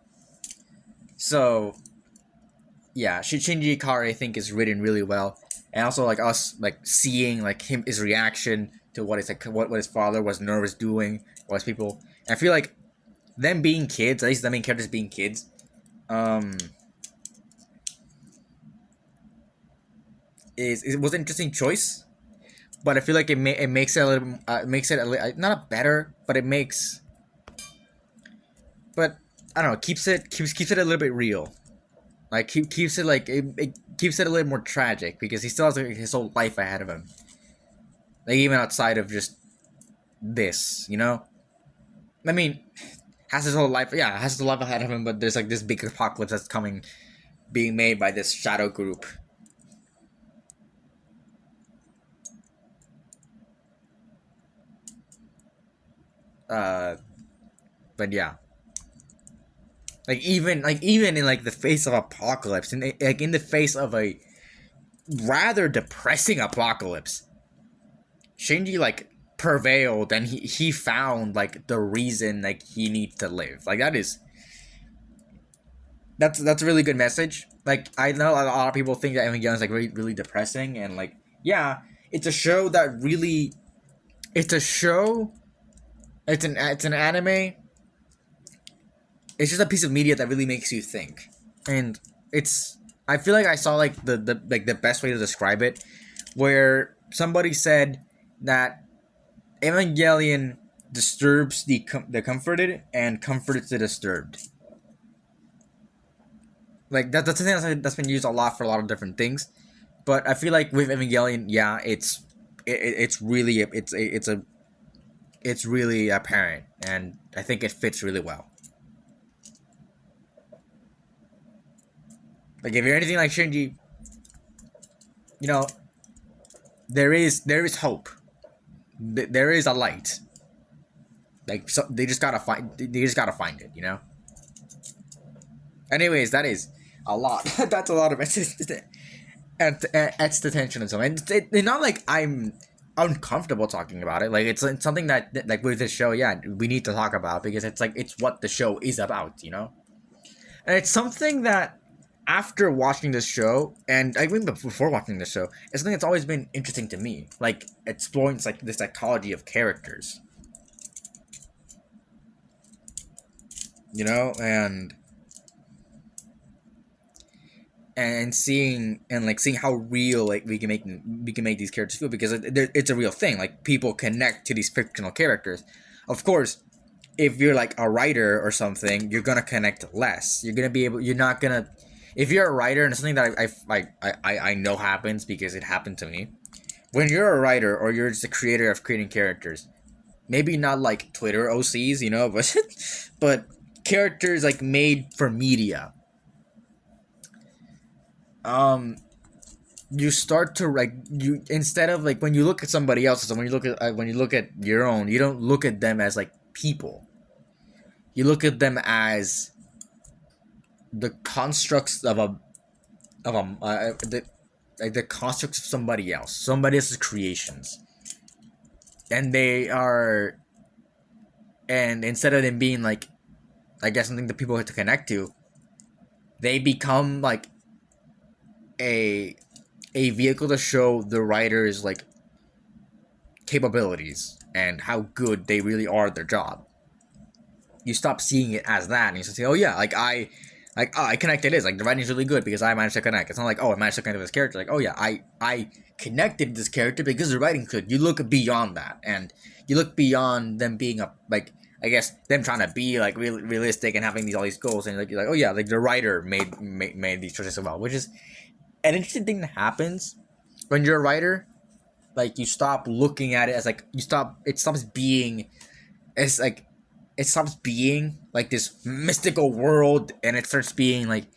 So yeah, Shinji Ikari I think is written really well, and also like us like seeing like his reaction to what is like what his father was nervous doing, what his people. And I feel like them being kids, at least the main characters being kids, um, is it was an interesting choice, but I feel like it makes it a little makes it not a better, but it makes, but I don't know, keeps it a little bit real. Like keeps it like it keeps it a little more tragic because he still has like, his whole life ahead of him. Like even outside of just this, you know. I mean, has his whole life, yeah, has his life ahead of him, but there's like this big apocalypse that's coming, being made by this shadow group. Uh, but yeah, like even in like the face of apocalypse, and like in the face of a rather depressing apocalypse, Shinji like prevailed, and he found like the reason like he needs to live. Like that's a really good message. Like I know a lot of people think that Evangelion is like really really depressing, and like yeah, it's a show that really, it's a show, it's an anime. It's just a piece of media that really makes you think, and it's, I feel like I saw like the like the best way to describe it, where somebody said that Evangelion disturbs the comforted and comforts the disturbed. Like that's something that's been used a lot for a lot of different things, but I feel like with Evangelion, yeah, it's really it's really apparent, and I think it fits really well. Like if you're anything like Shinji, you know there is hope. There is a light. Like so, they just gotta find it. You know. Anyways, that is a lot. That's a lot of extra tension and so on. And it's not like I'm uncomfortable talking about it. Like it's something that like with this show, yeah, we need to talk about because it's like it's what the show is about, you know. And it's something that after watching this show, and I mean before watching this show, it's something that's always been interesting to me. Like exploring like the psychology of characters, you know, and seeing and like seeing how real like we can make these characters feel because it's a real thing. Like people connect to these fictional characters. Of course, if you're like a writer or something, you're gonna connect less. You're gonna be able. You're not gonna. If you're a writer, and it's something that I know happens because it happened to me. When you're a writer or you're just a creator of creating characters, maybe not like Twitter OCs, you know, but characters like made for media. Um, you start to like you instead of like when you look at somebody else's, when you look at your own, you don't look at them as like people. You look at them as the constructs the constructs of somebody else's creations, and they are, and instead of them being like, I guess something that people have to connect to, they become like a vehicle to show the writer's like capabilities and how good they really are at their job. you stop seeing it as that, and you say, oh yeah, I connected this. Like the writing's really good because I managed to connect. It's not like, oh, I managed to connect with this character. Like, oh yeah, I connected this character because the writing's good. You look beyond that, and you look beyond them being I guess them trying to be like realistic and having all these goals, and like you're like, oh yeah, like the writer made these choices as well, which is an interesting thing that happens when you're a writer. Like you stop looking at it as like it stops being it's like it stops being like this mystical world, and it starts being like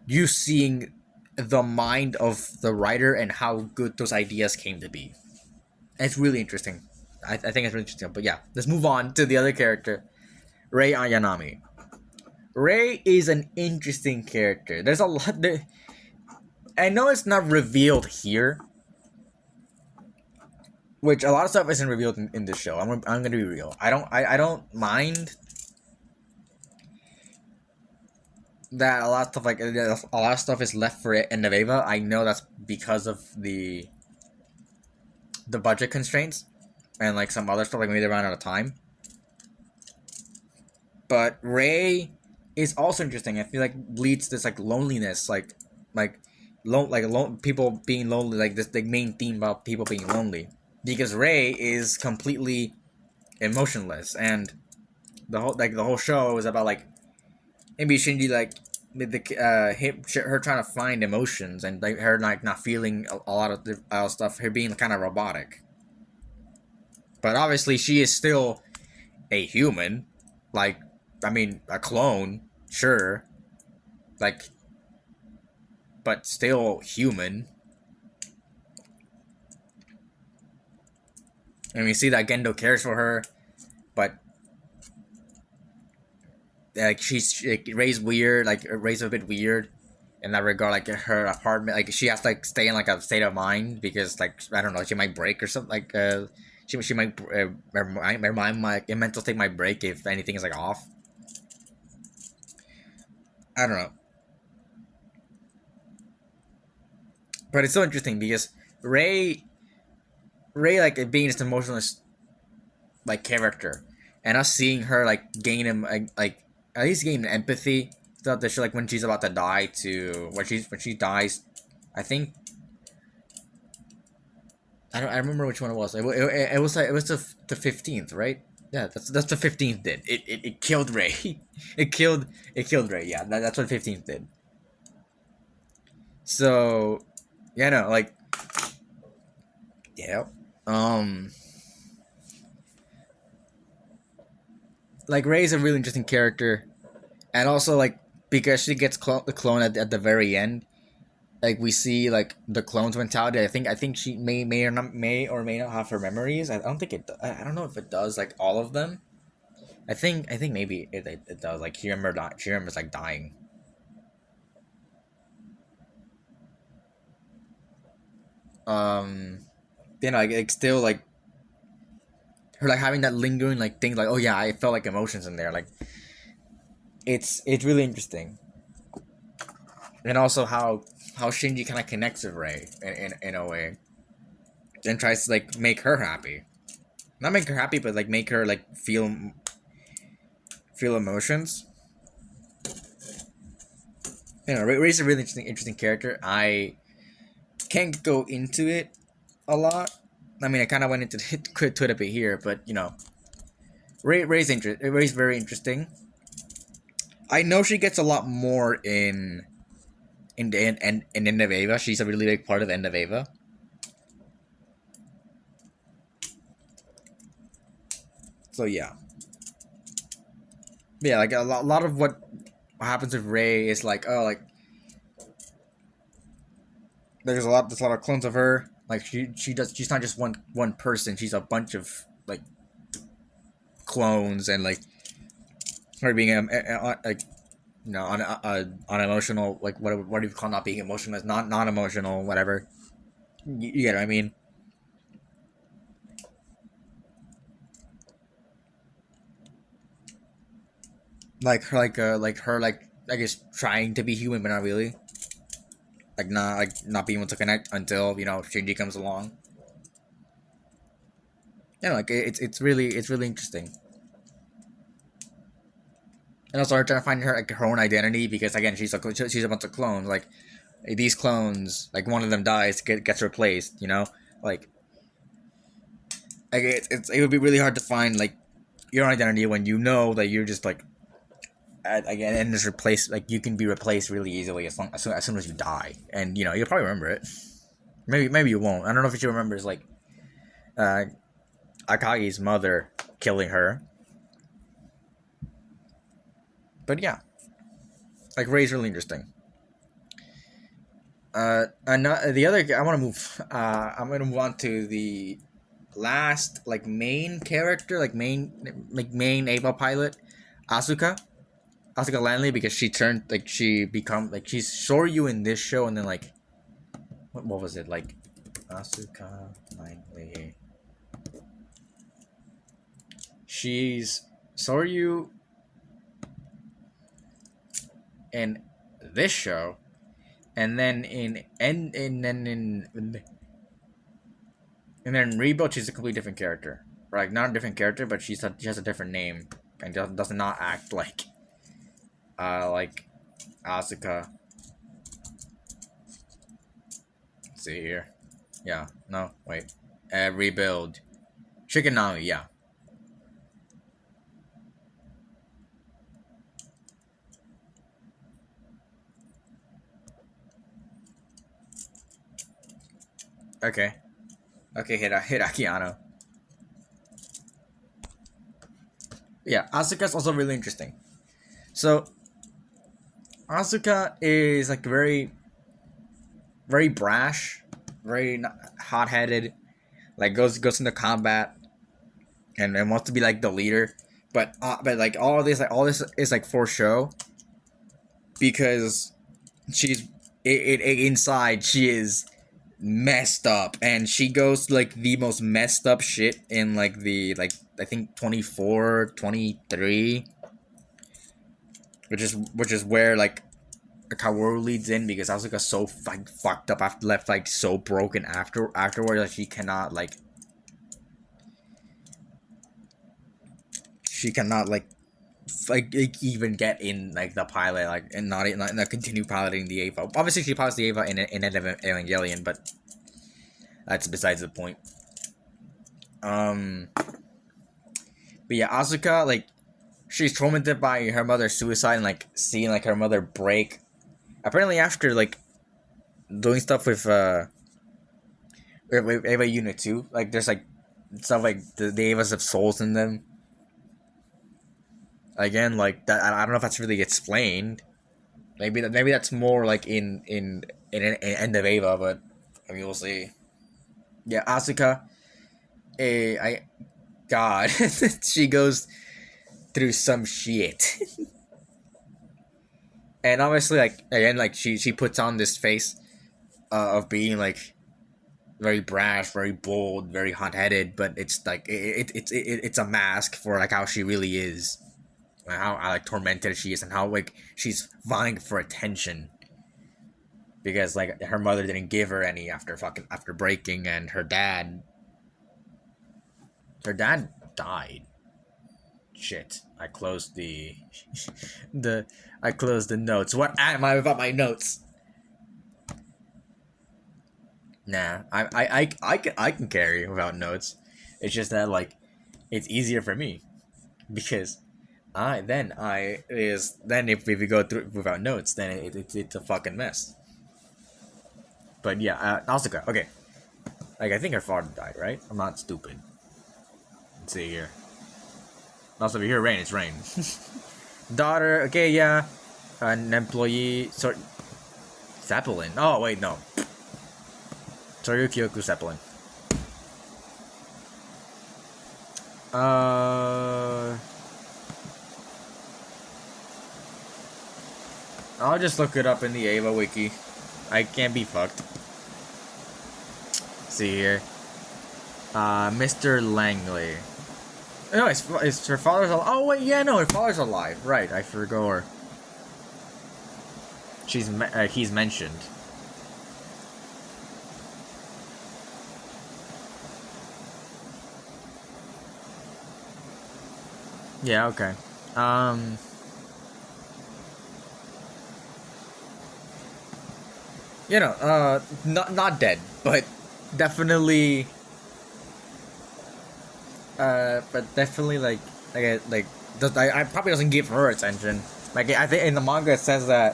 you seeing the mind of the writer and how good those ideas came to be. And it's really interesting. I think it's really interesting. But yeah, let's move on to the other character, Rei Ayanami. Rei is an interesting character. There's a lot there. I know it's not revealed here, which a lot of stuff isn't revealed in this show. I'm gonna be real. I don't mind that a lot of stuff a lot of stuff is left for it in Neveva. I know that's because of the budget constraints and like some other stuff, like maybe they ran out of time. But Rei is also interesting. I feel like leads this like loneliness, people being lonely, like this the main theme about people being lonely, because Rei is completely emotionless, and the whole show is about like maybe Shinji like her trying to find emotions, and like her like not feeling a lot of the stuff, her being kind of robotic. But obviously she is still a human, like I mean a clone, sure, like, but still human. And we see that Gendo cares for her, but like Rei's weird, like Rei's a bit weird in that regard. Like her apartment, like she has to like stay in like a state of mind because like I don't know, she might break or something. Like she might her mind might her mental state might break if anything is like off. I don't know, but it's so interesting because Rei like being this emotionless like character, and us seeing her like gain him like at least gain empathy throughout the show, like when she's about to die to when she dies. I think I remember which one it was. It was like it was the 15th, right? Yeah, that's the 15th did. It killed Rei. it killed Rei. Yeah, that's what 15th did. So yeah, no, like yeah, like Rei's a really interesting character, and also like because she gets the clone at the very end, like we see like the clone's mentality. I think she may or may not have her memories. I don't think I don't know if it does like all of them. I think maybe it does. Like she remembers like dying. You know, like still like her like having that lingering like thing, like oh yeah, I felt like emotions in there. Like it's really interesting, and also how Shinji kind of connects with Rei in a way, and tries to like make her happy, not make her happy, but like make her like feel emotions. You know, Rei's a really interesting character. I can't go into it a lot. I mean, I kind of went into it a bit here, but you know, Rei's very interesting. I know she gets a lot more in End of Eva. She's a really big part of End of Eva. So yeah, yeah, like a lot of what happens with Rei is like like there's a lot of clones of her. Like she's not just one person. She's a bunch of like clones, and like her being like you know on emotional, like what do you call not being emotional? It's not emotional, whatever. You get what I mean? Like her I guess trying to be human but not really. Like not being able to connect until you know Shinji comes along. Yeah, like it's really interesting. and also her trying to find her own identity because again she's a bunch of clones. Like these clones, like one of them dies, gets replaced. Like it would be really hard to find like your own identity when you know that you're just like again and just replaced. Like you can be replaced really easily as soon as you die, and you'll probably remember it. Maybe you won't. I don't know if you remember. It's like Akagi's mother killing her. But yeah, like Ray's really interesting. The other I want to move. I'm gonna move on to the last like main character, like main Ava pilot, Asuka Lanley, because she become like she's Soryu in this show, and then like what was it like Asuka Lanley. She's Soryu in this show, and then and then Rebuild, she's a completely different character. Like not a different character, but she has a different name and does not act like Asuka. Let's see here. Yeah, no, wait. Rebuild. Shikanami, yeah. Okay, Hirakiano. Yeah, Asuka's also really interesting. So, Asuka is like very brash, very hot-headed, like goes into combat, and wants to be like the leader. But like all this is like for show, because she's inside she is messed up, and she goes like the most messed up shit in like the like I think 24, 23, which is where like Kaworu leads in, because Asuka's so fucked up after left like so broken afterward that she cannot like even get in like the pilot, like, and not continue piloting the Ava. Obviously she pilots the Ava in Evangelion, but that's besides the point. But yeah, Asuka, like, she's tormented by her mother's suicide and like seeing like her mother break. Apparently after like doing stuff with Ava Unit 2, like there's like stuff like the Avas have souls in them. Again, like that, I don't know if that's really explained. Maybe that's more like in End of Ava, but I mean we'll see. Yeah, Asuka, God, she goes through some shit, and obviously like again like she puts on this face of being like very brash, very bold, very hot-headed, but it's like it's a mask for like how she really is. How like tormented she is, and how like she's vying for attention, because like her mother didn't give her any after breaking, and her dad died. Shit, I closed the I closed the notes. What am I without my notes? Nah, I can carry without notes. It's just that like it's easier for me, because if we go through without notes, then it's a fucking mess. But yeah, Asuka. Okay, like I think her father died, right? I'm not stupid. Let's see here. Also, if you hear rain, it's rain. Daughter. Okay, yeah. An employee. Sorry. Zeppelin. Oh wait, no. Sorry, Kyoku Zeppelin. I'll just look it up in the Ava wiki. I can't be fucked. Let's see here. Mr. Langley. No, it's her father's alive. Oh wait, yeah, no, her father's alive. Right, I forgot. He's mentioned. Yeah, okay. not dead, but definitely, like I probably doesn't give her attention. Like I think in the manga it says uh,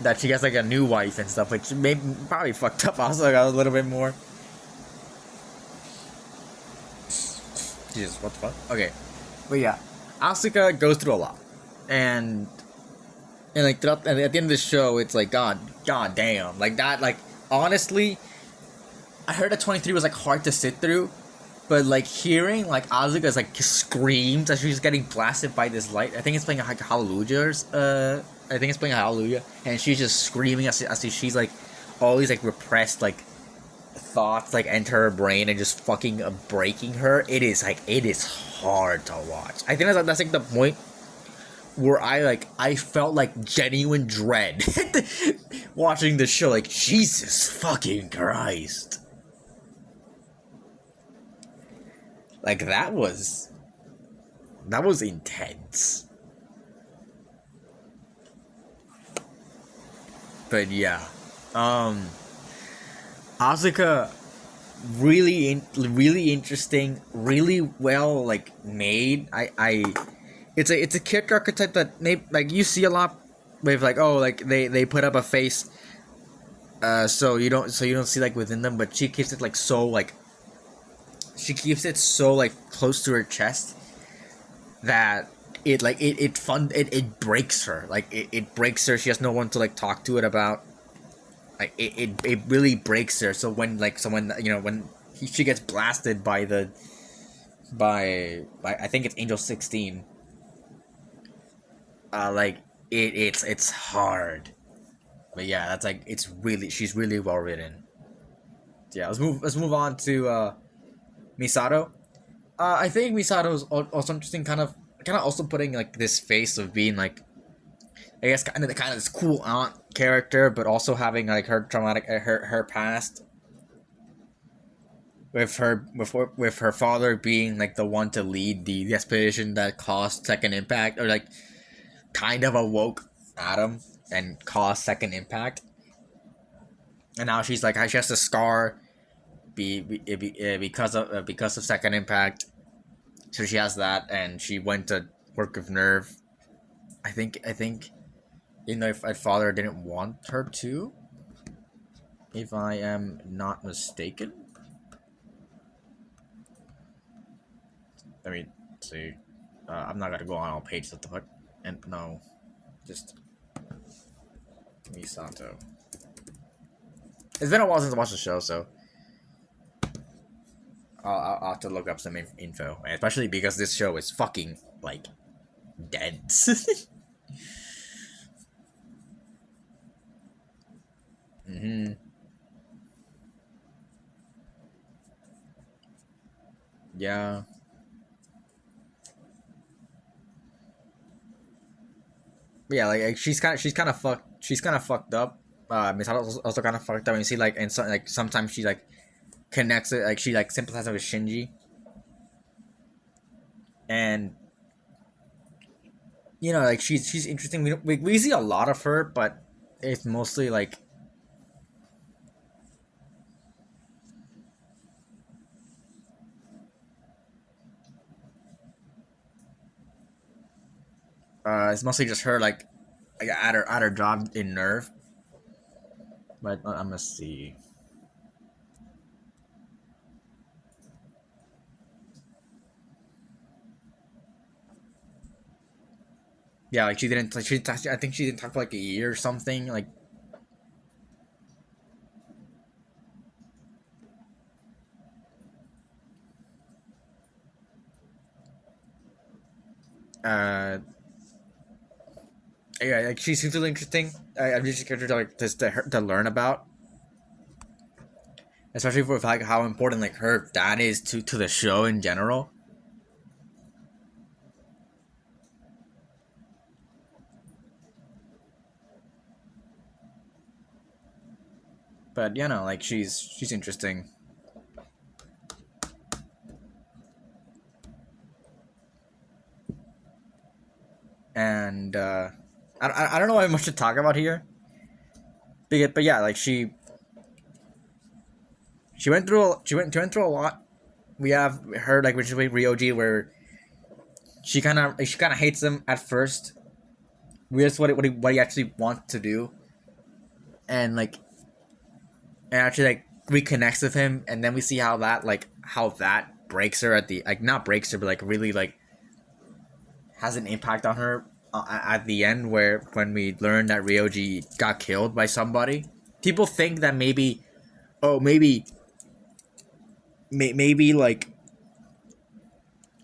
that she gets like a new wife and stuff, which may probably fucked up also a little bit more. Jesus, what the fuck? Okay, but yeah, Asuka goes through a lot, and like throughout, and at the end of the show, it's like god damn, like that, like honestly, I heard that 23 was like hard to sit through, but like hearing like Asuka's like screams as she's getting blasted by this light. I think it's playing like Hallelujah. I think it's playing Hallelujah, and she's just screaming as she's like all these like repressed like thoughts like enter her brain and just fucking breaking her. It is hard to watch. I think that's like the point where I felt like genuine dread watching the show. Like Jesus fucking Christ. Like that was intense. But yeah, Asuka really interesting, really well like made. It's a character archetype that like you see a lot with like oh like they put up a face so you don't see like within them, but she keeps it like so like she keeps it so like close to her chest that it breaks her, like it breaks her. She has no one to like talk to it about, like it really breaks her. So when when she gets blasted by by I think it's Angel 16, like it's hard. But yeah, that's like it's really she's really well written. Yeah, let's move on to Misato. I think Misato is also interesting, kind of also putting like this face of being like I guess kind of this cool aunt character, but also having like her traumatic her past with her father being like the one to lead the expedition that caused Second Impact, or like kind of awoke Adam and caused Second Impact, and now she's like she has a scar because of Second Impact, so she has that, and she went to work with Nerve. I think if my father didn't want her to, if I am not mistaken. Let me see. I'm not gonna go on all pages. What the fuck? And no, just Misato. It's been a while since I watched the show, so I'll have to look up some info, especially because this show is fucking like dense. Mm-hmm. Yeah. But yeah, like she's kind of fucked up. Misato's also kind of fucked up. And you see, like, and so, like sometimes she like connects it, like she like sympathizes with Shinji, and like she's interesting. We see a lot of her, but it's mostly like it's mostly just her like at her job in Nerve. But I'm gonna see. Yeah, like she didn't. Like I think she didn't talk for like a year or something. Like, uh, yeah, like she seems really interesting. I'm just curious to like to learn about, especially with like how important like her dad is to the show in general. But like she's interesting. And I don't know how much to talk about here. but yeah, like she went through a lot. We have her like originally Ryoji, where she kind of hates him at first. We just what he actually wants to do, and like and actually like reconnects with him, and then we see how that breaks her at the like not breaks her, but like really like has an impact on her at the end, where when we learn that Ryoji got killed by somebody. People think that maybe, oh maybe like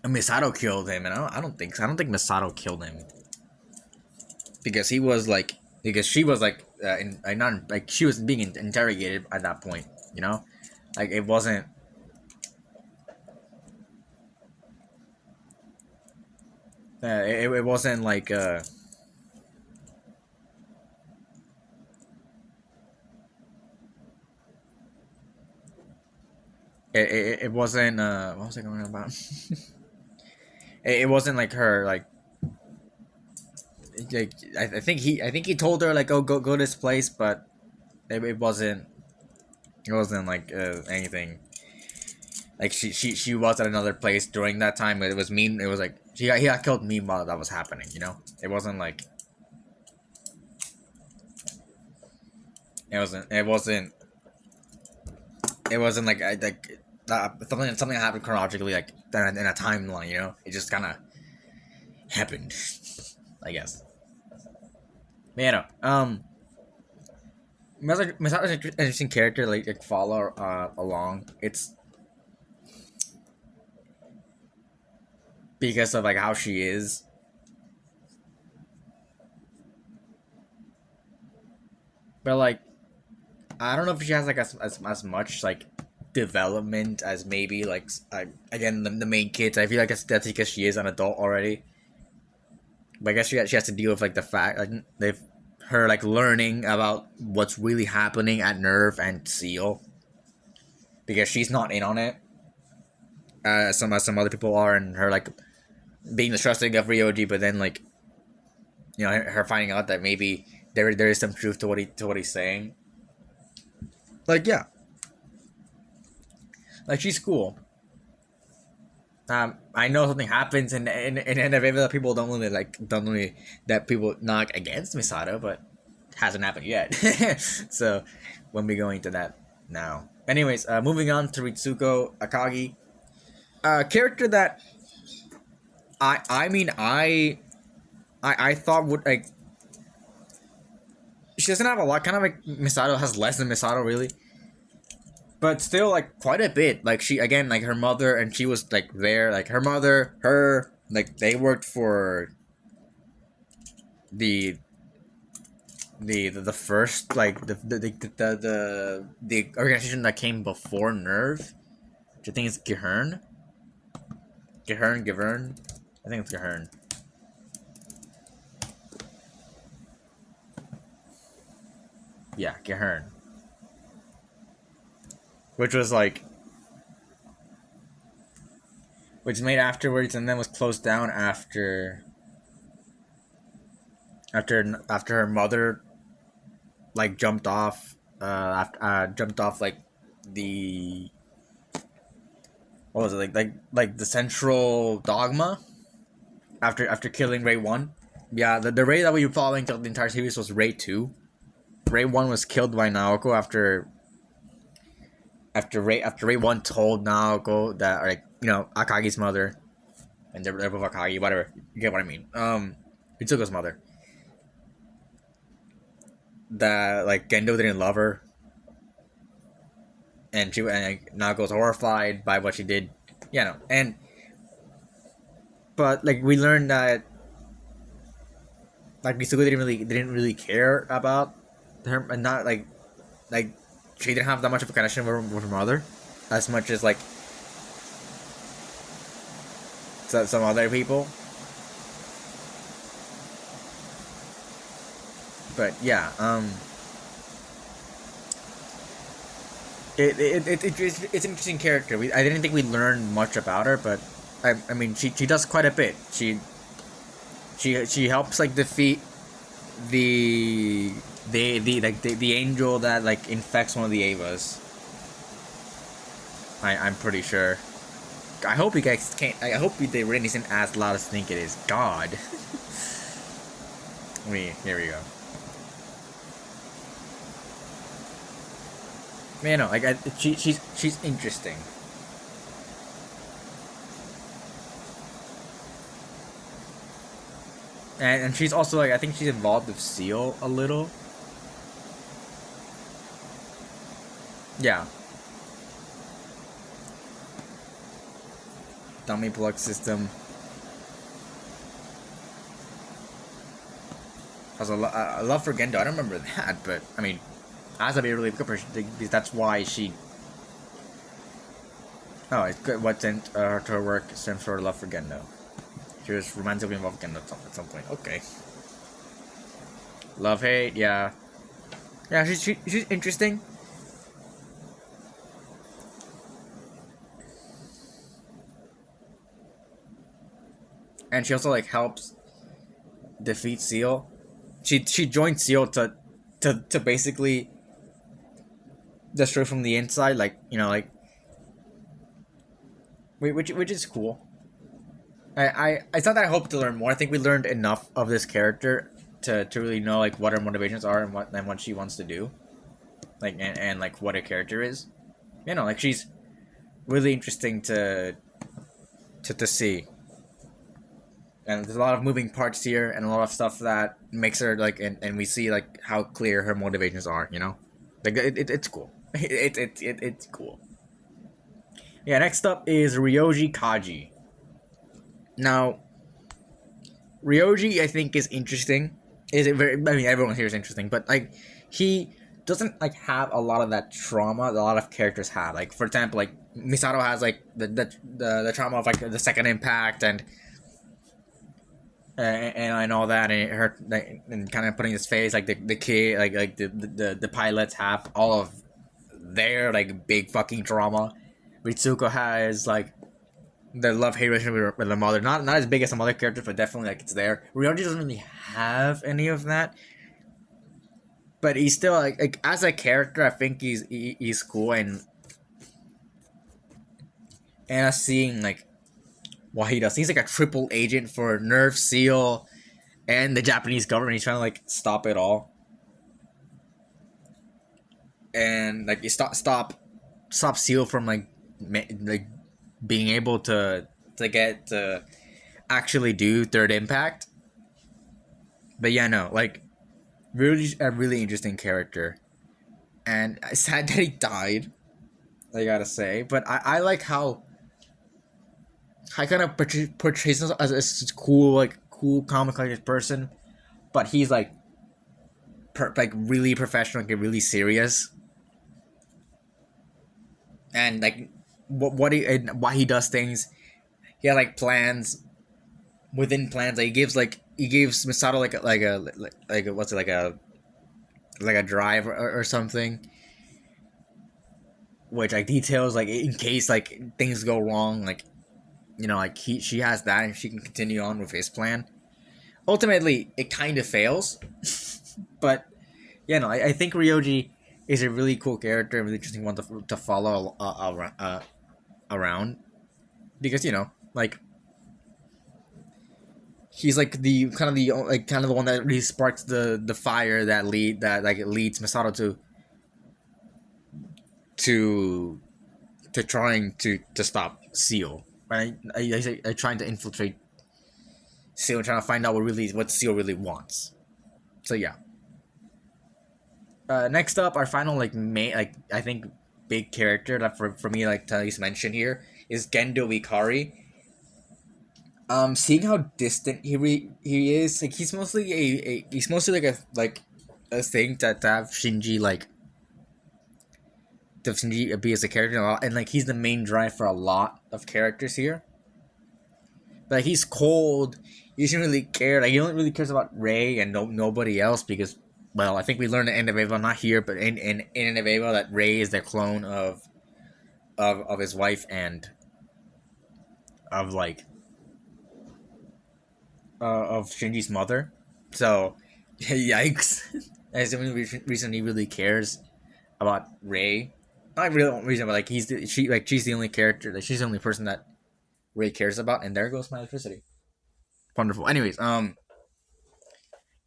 Misato killed him, and I don't think so. I don't think Misato killed him because she was like not like she was being interrogated at that point. You know, like it wasn't. It wasn't like it wasn't what was I going on about? It wasn't like her like I think he told her like, oh, go this place, but it wasn't like anything. Like she was at another place during that time. It was mean. It was like he got killed meanwhile that was happening. You know, it wasn't like it wasn't like something that happened chronologically like in a timeline. You know, it just kind of happened. I guess. But, you know, Misato's an interesting character. Like follow along. It's because of like how she is. But like, I don't know if she has like as much like development as maybe like again the main kids. I feel like that's because she is an adult already. But I guess she has to deal with like the fact like her like learning about what's really happening at Nerve and Seal, because she's not in on it. Some other people are, and her like being the trusting of Ryoji, but then like her finding out that maybe there is some truth to what he's saying. Like yeah, like she's cool. I know something happens in the that people don't really that people not against Misato, but hasn't happened yet. So when we go into that now. Anyways, moving on to Ritsuko Akagi, a character that I thought would like. She doesn't have a lot. Kind of like Misato has less than Misato really. But still, like, quite a bit. Like, she, again, like, her mother, and she was, like, there. Like, her mother, like, they worked for the first, like, the organization that came before Nerve, which I think is Gihern. Givern? I think it's Gihern. Yeah, Gihern. Which was like, which made afterwards, and then was closed down after her mother, like jumped off like the what was it like the central dogma after killing Ray 1. Yeah, the Ray that we were following throughout the entire series was Ray 2. Ray 1 was killed by Naoko after Ray 1 told Naoko that, like, Akagi's mother, and they're both Akagi, whatever. You get what I mean. Ritsuko's mother. That, like, Gendo didn't love her. And Naoko's horrified by what she did. But, like, we learned that, like, Ritsuko didn't really care about her, and not, like, she didn't have that much of a connection with her mother, as much as like some other people. But yeah, it's an interesting character. I didn't think we learned much about her, but I mean she does quite a bit. She helps like defeat the the angel that like infects one of the Avas. I'm pretty sure. I hope you guys can't. I hope the rating isn't as loud as I think it is. God. Here we go. Man, no, like she's interesting. And she's also like, I think she's involved with Seal a little. Yeah. Dummy plug system. Also, I love for Gendo. I don't remember that, but I mean, has to be a really good person because that's why she. Oh, it's good. What's in her work stems for love for Gendo. She was romantically involved with Gendo at some point. Okay. Love hate, yeah. Yeah, she's interesting. And she also like helps defeat Seal. She joined Seal to basically destroy from the inside, like, you know, like, which is cool. It's not that I hope to learn more. I think we learned enough of this character to really know like what her motivations are and what she wants to do, like and like what her character is. You know, like she's really interesting to see. And there's a lot of moving parts here and a lot of stuff that makes her like and we see like how clear her motivations are, you know? Like it's cool. It's cool. Yeah, next up is Ryoji Kaji. Now Ryoji I think is interesting. Is it very I mean everyone here is interesting, but like he doesn't like have a lot of that trauma that a lot of characters have. Like for example, like Misato has like the trauma of like the second impact and all that, and it hurt, and kind of putting his face like the kid, like the pilots have all of their like big fucking trauma. Ritsuko has like the love hate relationship with the mother, not as big as some other characters, but definitely like it's there. Ryoji doesn't really have any of that, but he's still like as a character, I think he's cool and us seeing like what he does. He's like a triple agent for Nerve, Seal, and the Japanese government. He's trying to like stop it all, and like you stop Seal from like being able to get to actually do third impact. But yeah, no, like really a really interesting character, and it's sad that he died. I gotta say, but I like how I kind of portrays him as a cool comic collected person, but he's like like really professional, like really serious, and like what he and why he does things. He has like plans within plans. Like he gives Misato like a what's it like a drive or something, which like details like in case like things go wrong, like you know like she has that and she can continue on with his plan. Ultimately, it kind of fails, but yeah, no, I think Ryoji is a really cool character, a really interesting one to follow around, because you know like he's like the kind of the one that really sparks the fire that leads Misato to trying to stop Seal. Right, I trying to infiltrate Seal, trying to find out what Seal really wants. So yeah. Next up, our final I think big character that for me like to at least mention here is Gendo Ikari. Seeing how distant he is, like he's mostly like a thing to have Shinji like to Shinji be as a character a lot, and like he's the main drive for a lot of characters here. Like he's cold. He doesn't really care. Like he only really cares about Rei and nobody else because, well, I think we learned at End of Eva, not here, but in End of Eva that Rei is the clone of his wife and of like of Shinji's mother. So, yikes. That's the only reason he really cares about Ray. Not really the only reason, but like she's the only character, like she's the only person that Ray cares about, and there goes my electricity. Wonderful. Anyways,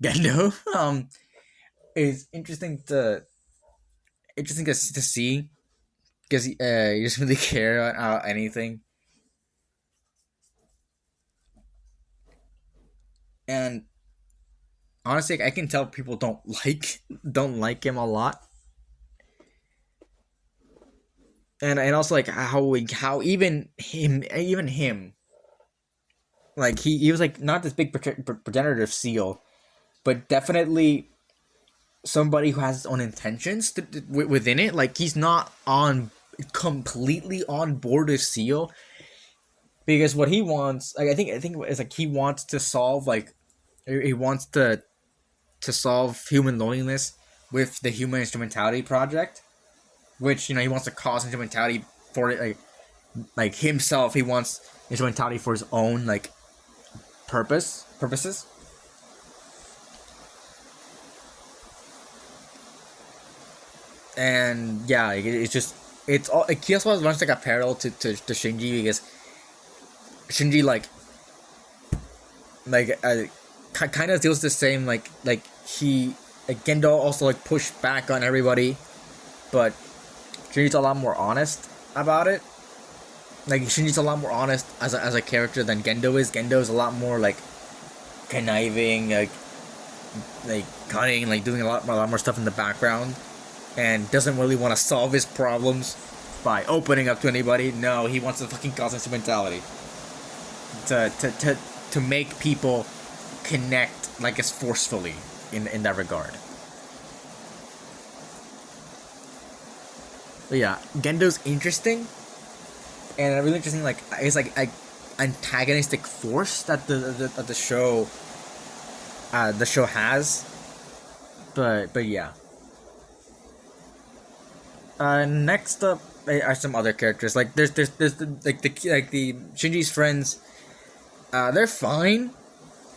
Gendo, is interesting to see because he doesn't really care about anything, and honestly, I can tell people don't like him a lot, and also like how even him like he was like not this big progenitor of Seal, but definitely somebody who has his own intentions within it. Like he's not on completely on board with Seal because what he wants, like I think it's like he wants to solve like he wants to solve human loneliness with the Human Instrumentality Project, which he wants to cause instrumentality for it, like himself. He wants instrumentality for his own like purposes. And yeah, it's just it's all. Like, he also runs like a parallel to Shinji because Shinji kind of feels the same. Like he like Gendo also like pushed back on everybody, but Shinji's a lot more honest about it. Like Shinji's a lot more honest as a character than Gendo is. Gendo is a lot more like conniving, like cunning, like doing a lot more stuff in the background, and doesn't really want to solve his problems by opening up to anybody. No, he wants to fucking cause instrumentality to make people connect like as forcefully in that regard. But yeah, Gendo's interesting, and a really interesting like it's like a antagonistic force that the show has. But yeah. Next up are some other characters. Like there's the Shinji's friends. They're fine.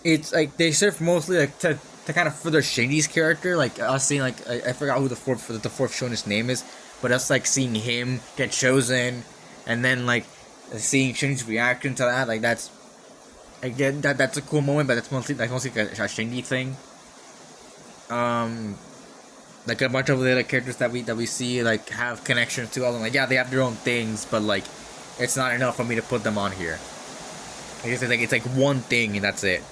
It's like they serve mostly like to kind of further Shinji's character. Like us seeing like I forgot who the fourth Shonin's name is, but us like seeing him get chosen, and then like seeing Shinji's reaction to that. Like that's again that's a cool moment, but that's mostly like a Shinji thing. Like a bunch of the other characters that we see like have connections to all of them. Like yeah, they have their own things, but like it's not enough for me to put them on here. I guess it's like one thing and that's it.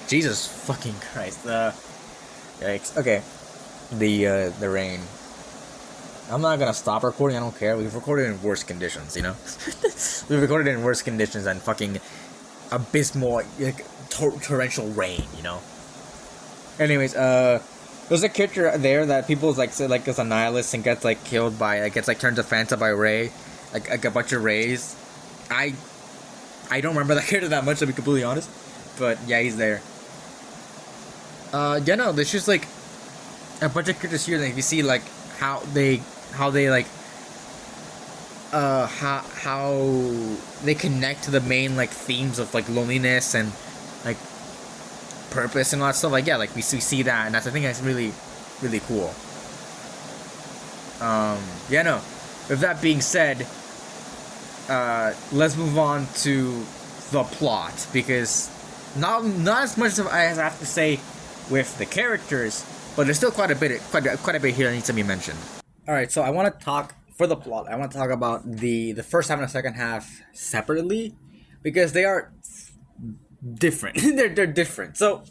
Jesus fucking Christ. Yikes. Okay. The rain. I'm not gonna stop recording. I don't care. We've recorded in worse conditions, We've recorded in worse conditions than fucking abysmal like torrential rain. Anyways, there's a character there that people like say like is a nihilist and gets like killed by gets like turned to Fanta by Ray, like a bunch of Rays. I don't remember that character that much, to be completely honest, but yeah, he's there. Yeah, no, there's just like a bunch of characters here. Like you see like how they like how they connect to the main like themes of like loneliness and like purpose and all that stuff. Like yeah, like we see that, and I think that's really really cool. Yeah, no. With that being said, let's move on to the plot, because not as much as I have to say with the characters, but there's still quite a bit here that needs to be mentioned. All right, so I want to talk for the plot. I want to talk about the first half and the second half separately, because they are different. they're different. So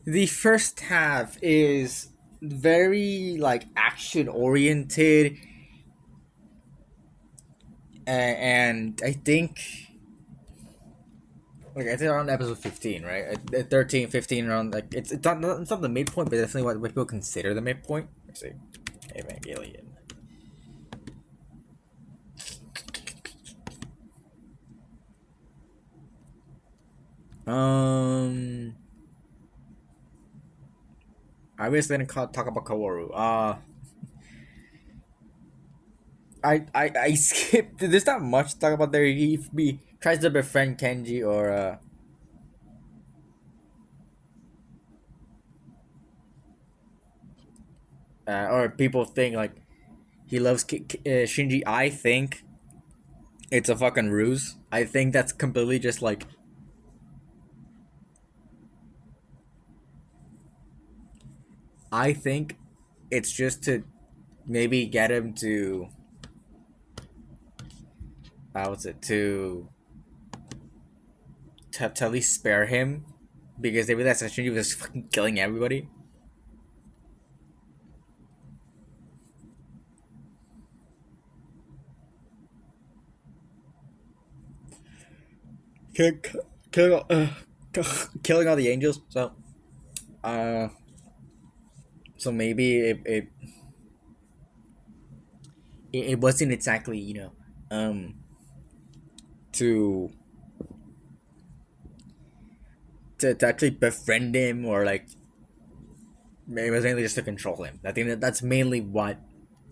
the first half is very like action oriented, and I think around episode 15, right? 13, 15, around like it's not the midpoint, but definitely what people consider the midpoint. Let's see, Evangelion. I wish they didn't talk about Kaworu. I skipped. There's not much to talk about there. He tries to befriend Kenji, or or people think like he loves Shinji. I think it's a fucking ruse. I think that's completely just like. I think it's just to maybe get him to. What's it to at least spare him because they realized that Shinji was fucking killing everybody. Kill, kill, killing all the angels. Uh, so maybe it wasn't exactly to to actually befriend him or like it was mainly just to control him. I think that's mainly what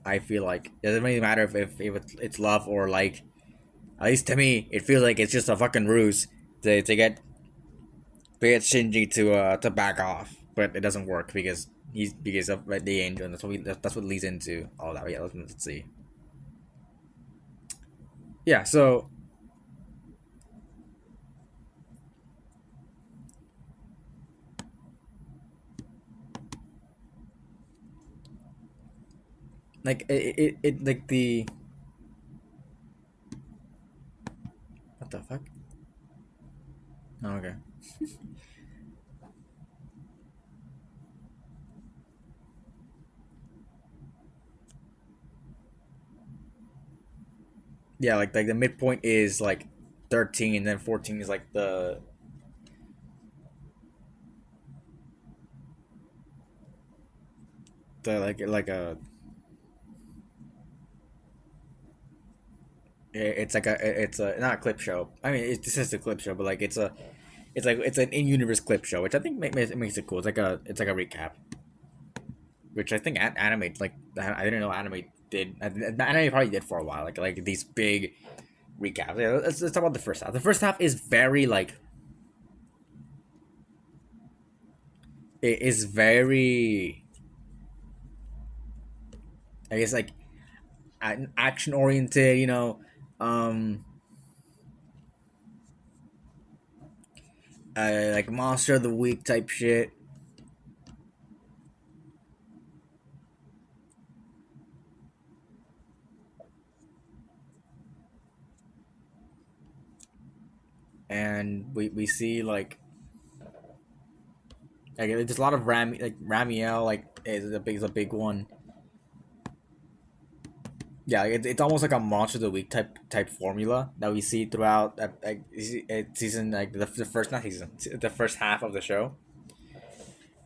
I feel like. It doesn't really matter if it's love or like. At least to me, it feels like it's just a fucking ruse to get Shinji to back off, but it doesn't work because of the angel, and that's what leads into all that. Yeah, let's see. Yeah, so like it like the what the fuck? Oh, okay. Yeah, like the midpoint is like 13, and then 14 is like the like a it's a not a clip show. I mean, this is a clip show, but like it's an in-universe clip show, which I think makes it cool. It's like a recap, which I think anime like I didn't know anime did. Anime probably did for a while, like these big recaps. Yeah, let's talk about the first half. The first half is very like it is very I guess like action oriented. Um, like monster of the week type shit. And we see like there's a lot of Ramiel is a big one. Yeah, it's almost like a monster of the week type formula that we see throughout season like the first not season the first half of the show,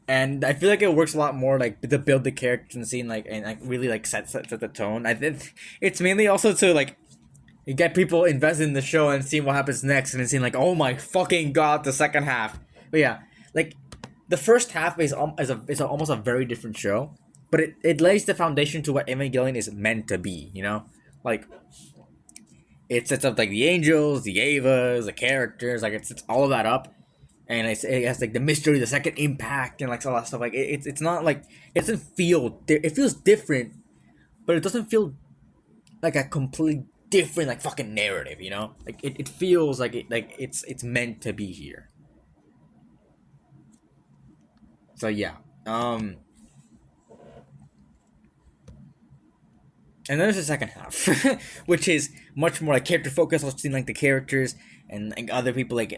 and I feel like it works a lot more like to build the characters and scene and like really like set the tone. I think it's mainly also to like get people invested in the show and seeing what happens next and then seeing like oh my fucking god the second half. But yeah, like the first half is almost a very different show, but it lays the foundation to what Evangelion is meant to be. Like it sets up like the angels, the Avas, the characters, like it's all of that up, and it has like the mystery, the second impact, and like all that stuff. Like it's not like it doesn't feel it feels different, but it doesn't feel like a completely different like fucking narrative. Like it feels like it's meant to be here. So yeah, and then there's the second half, which is much more like character focused. Also seeing like the characters and like other people and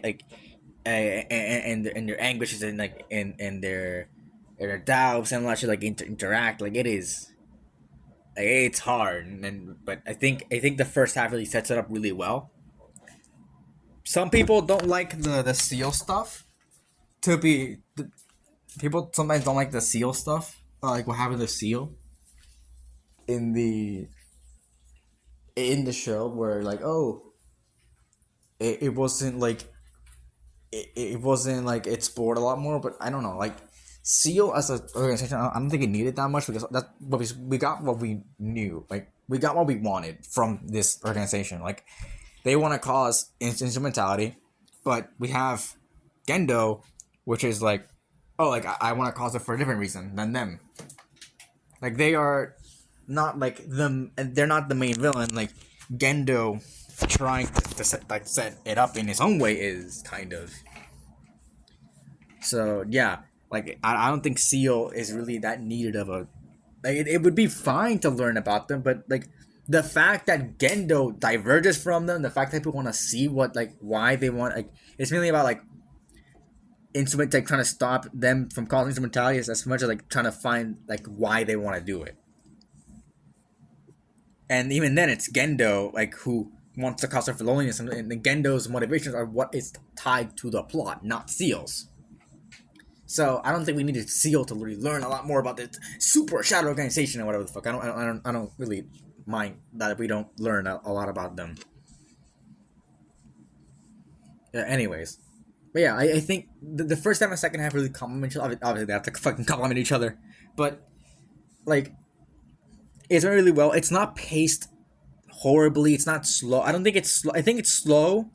their anguishes and like and their doubts and actually like interact. Like it is like, it's hard, but I think the first half really sets it up really well. Some people don't like the seal stuff. To be People sometimes don't like the seal stuff. Like what happened to seal in the show where like it wasn't like it wasn't like it explored a lot more, but I don't know like seal as an organization I don't think it needed that much because that but we got what we knew, like we got what we wanted from this organization. Like they want to cause instrumentality, but we have Gendo, which is like oh like I want to cause it for a different reason than them. Like they are not like them, and they're not the main villain. Like Gendo trying to set it up in his own way is kind of. So yeah, like I don't think Seal is really that needed of a. Like it would be fine to learn about them, but like the fact that Gendo diverges from them, the fact that people want to see what like why they want like it's mainly about like instrument like trying to stop them from causing instrumentality as much as like trying to find like why they want to do it. And even then, it's Gendo like who wants to cause her for loneliness, and Gendo's motivations are what is tied to the plot, not Seal's. So I don't think we needed Seal to really learn a lot more about this super shadow organization or whatever the fuck. I don't really mind that we don't learn a lot about them. Anyways, but yeah, I think the first half and second half really complement each other. Obviously, they have to fucking complement each other, but like it's done really well. It's not paced horribly. It's not slow. I don't think it's slow. I think it's slow,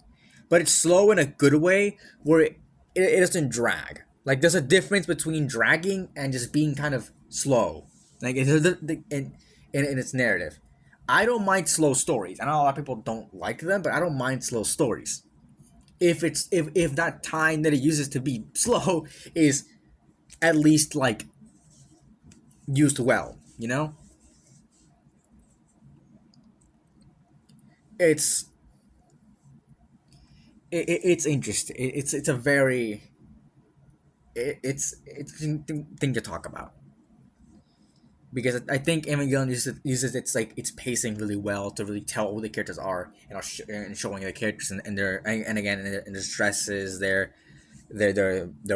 but it's slow in a good way where it doesn't drag. Like there's a difference between dragging and just being kind of slow. Like in its narrative. I don't mind slow stories. I know a lot of people don't like them, but I don't mind slow stories. If that time that it uses to be slow is at least like used well, you know? It's it's interesting. It's a very it's thing to talk about because I think Evangelion uses its like its pacing really well to really tell who the characters are and showing the characters and their and again and their stresses, their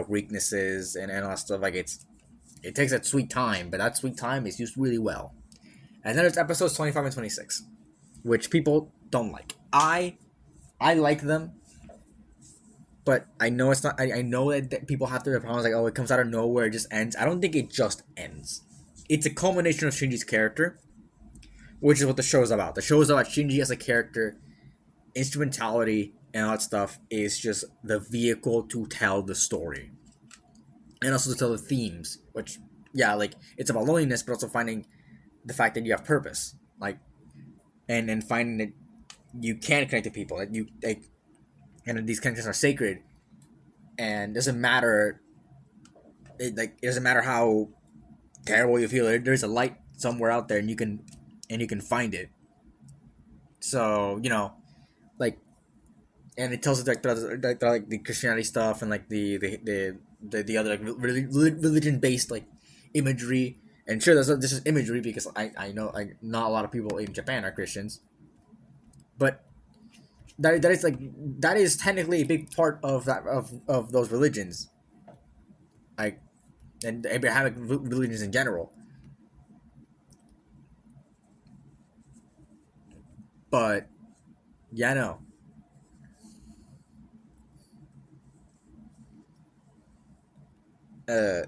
weaknesses and all that stuff. Like it takes that sweet time, but that sweet time is used really well. And then there's episodes 25 and 26, which people don't like. I like them, but I know it's not. I know that people have their problems. Like, oh, it comes out of nowhere, it just ends. I don't think it just ends. It's a culmination of Shinji's character, which is what the show is about. The show is about Shinji as a character, instrumentality, and all that stuff is just the vehicle to tell the story, and also to tell the themes. Which, yeah, like it's about loneliness, but also finding the fact that you have purpose, like, and finding that you can connect to people, that you like, and these connections are sacred, and doesn't matter. It doesn't matter how terrible you feel. There's a light somewhere out there, and you can find it. So like, and it tells us like the Christianity stuff and like the other like religion based like imagery. And sure, this is imagery because I know like not a lot of people in Japan are Christians, but that is like that is technically a big part of that of those religions, like and Abrahamic religions in general. But yeah, no. Uh,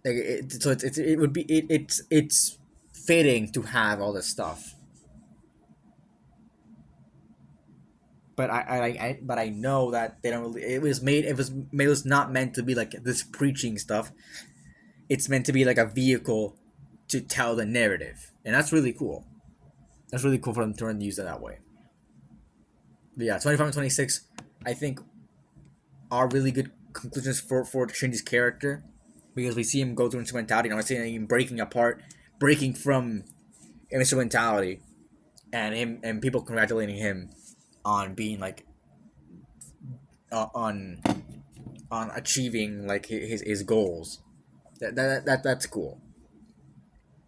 like so it would be it's fitting to have all this stuff. But but I know that they don't really. It was not meant to be like this preaching stuff. It's meant to be like a vehicle to tell the narrative, and that's really cool. That's really cool for them to use it that way. But yeah, 25 and 26, I think are really good conclusions for Shinji's character because we see him go through instrumentality and we're seeing him breaking apart, breaking from instrumentality, and him and people congratulating him on being like uh, on on achieving like his goals. That's cool.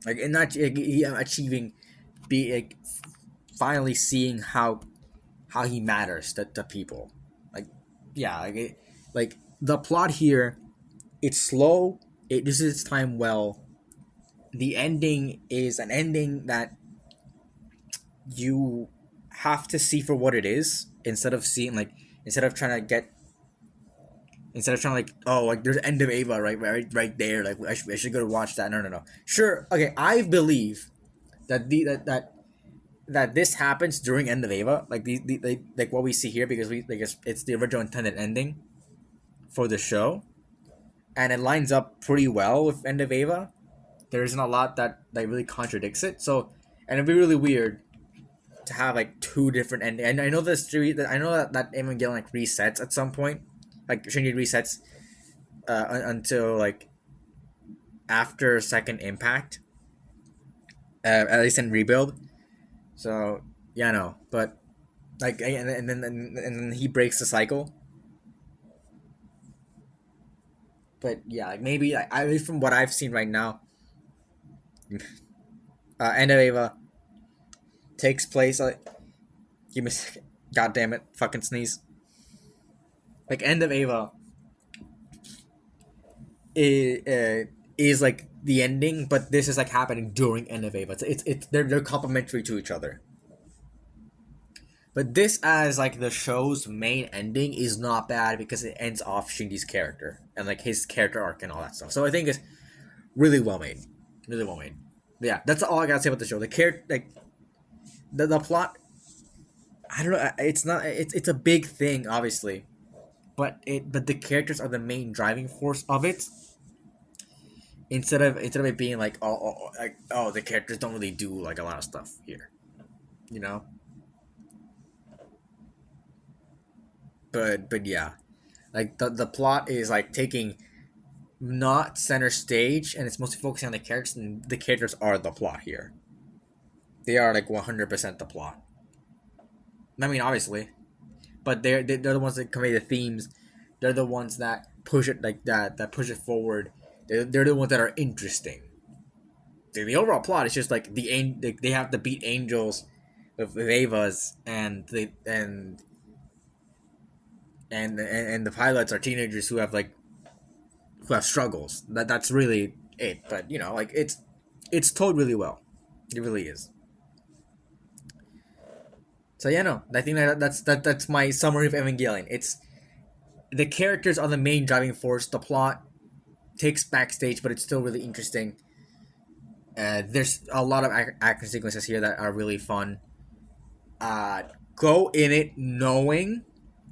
Like and not like, achieving, be like finally seeing how he matters to people. Like yeah, like the plot here, it's slow. It uses its time well. The ending is an ending that you have to see for what it is instead of seeing like instead of trying to get instead of trying to like oh like there's end of Ava right there like I should go to watch that. No, sure, okay, I believe that that this happens during end of Ava like like what we see here because we like it's the original intended ending for the show and it lines up pretty well with end of Ava, there isn't a lot that really contradicts it. So, and it'd be really weird to have like two different endings. And I know this series. I know that Evangelion like resets at some point, like Shinji resets until like after Second Impact, at least in Rebuild. So yeah, no, but like and then he breaks the cycle. But yeah, like maybe I mean, from what I've seen right now, End of Ava takes place. Give me a second. God damn it, fucking sneeze. Like End of Ava is like the ending, but this is like happening during End of Ava. It's they're complementary to each other. But this as like the show's main ending is not bad because it ends off Shinji's character and like his character arc and all that stuff. So I think it's really well made, really well made. But yeah, that's all I gotta say about the show. The character, like the plot, I don't know. It's not. It's a big thing, obviously, but the characters are the main driving force of it. Instead of it being like the characters don't really do like a lot of stuff here, you know. But yeah, like the plot is like taking not center stage and it's mostly focusing on the characters, and the characters are the plot here. They are like 100% the plot. I mean, obviously, but they're the ones that convey the themes. They're the ones that push it like that push it forward. They're the ones that are interesting. The overall plot is just like they have to beat angels with Evas, and and the pilots are teenagers who have struggles. That's really it. But you know, like it's told really well. It really is. So yeah, no, I think that's my summary of Evangelion. It's the characters are the main driving force. The plot takes backstage, but it's still really interesting. There's a lot of action sequences here that are really fun. Go in it knowing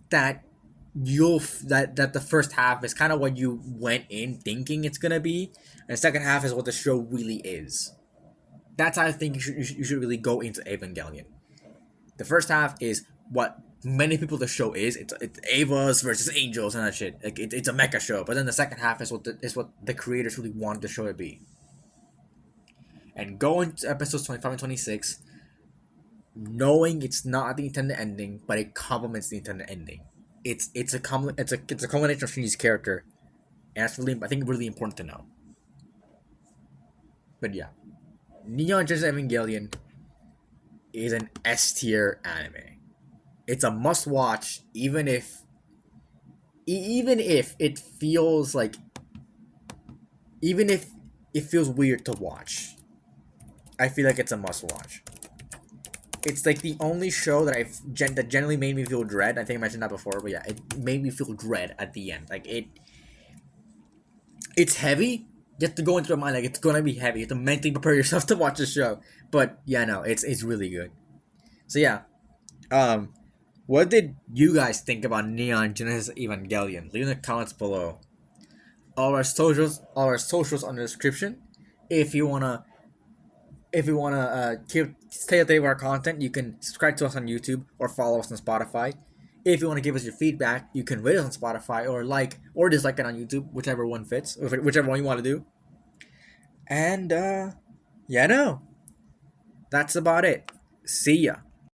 that that the first half is kind of what you went in thinking it's gonna be, and the second half is what the show really is. That's how I think you should really go into Evangelion. The first half is what many people the show is. It's Avas versus angels and that shit. Like it's a mecha show. But then the second half is what the creators really wanted the show to be. And go into episodes 25 and 26, knowing it's not the intended ending, but it complements the intended ending. It's a combination of Shinji's character, and that's really, I think, really important to know. But yeah, Neon Genesis Evangelion is an S tier anime. It's a must watch, even if it feels like, even if it feels weird to watch. I feel like it's a must watch. It's like the only show that that generally made me feel dread. I think I mentioned that before, but yeah, it made me feel dread at the end. Like it's heavy. You have to go into your mind like it's gonna be heavy. You have to mentally prepare yourself to watch the show. But yeah, no, it's really good. So yeah, what did you guys think about Neon Genesis Evangelion? Leave in the comments below. All our socials on the description. If you wanna stay updated with our content, you can subscribe to us on YouTube or follow us on Spotify. If you want to give us your feedback, you can rate us on Spotify or like or dislike it on YouTube, whichever one fits, whichever one you want to do. And yeah, no, that's about it. See ya.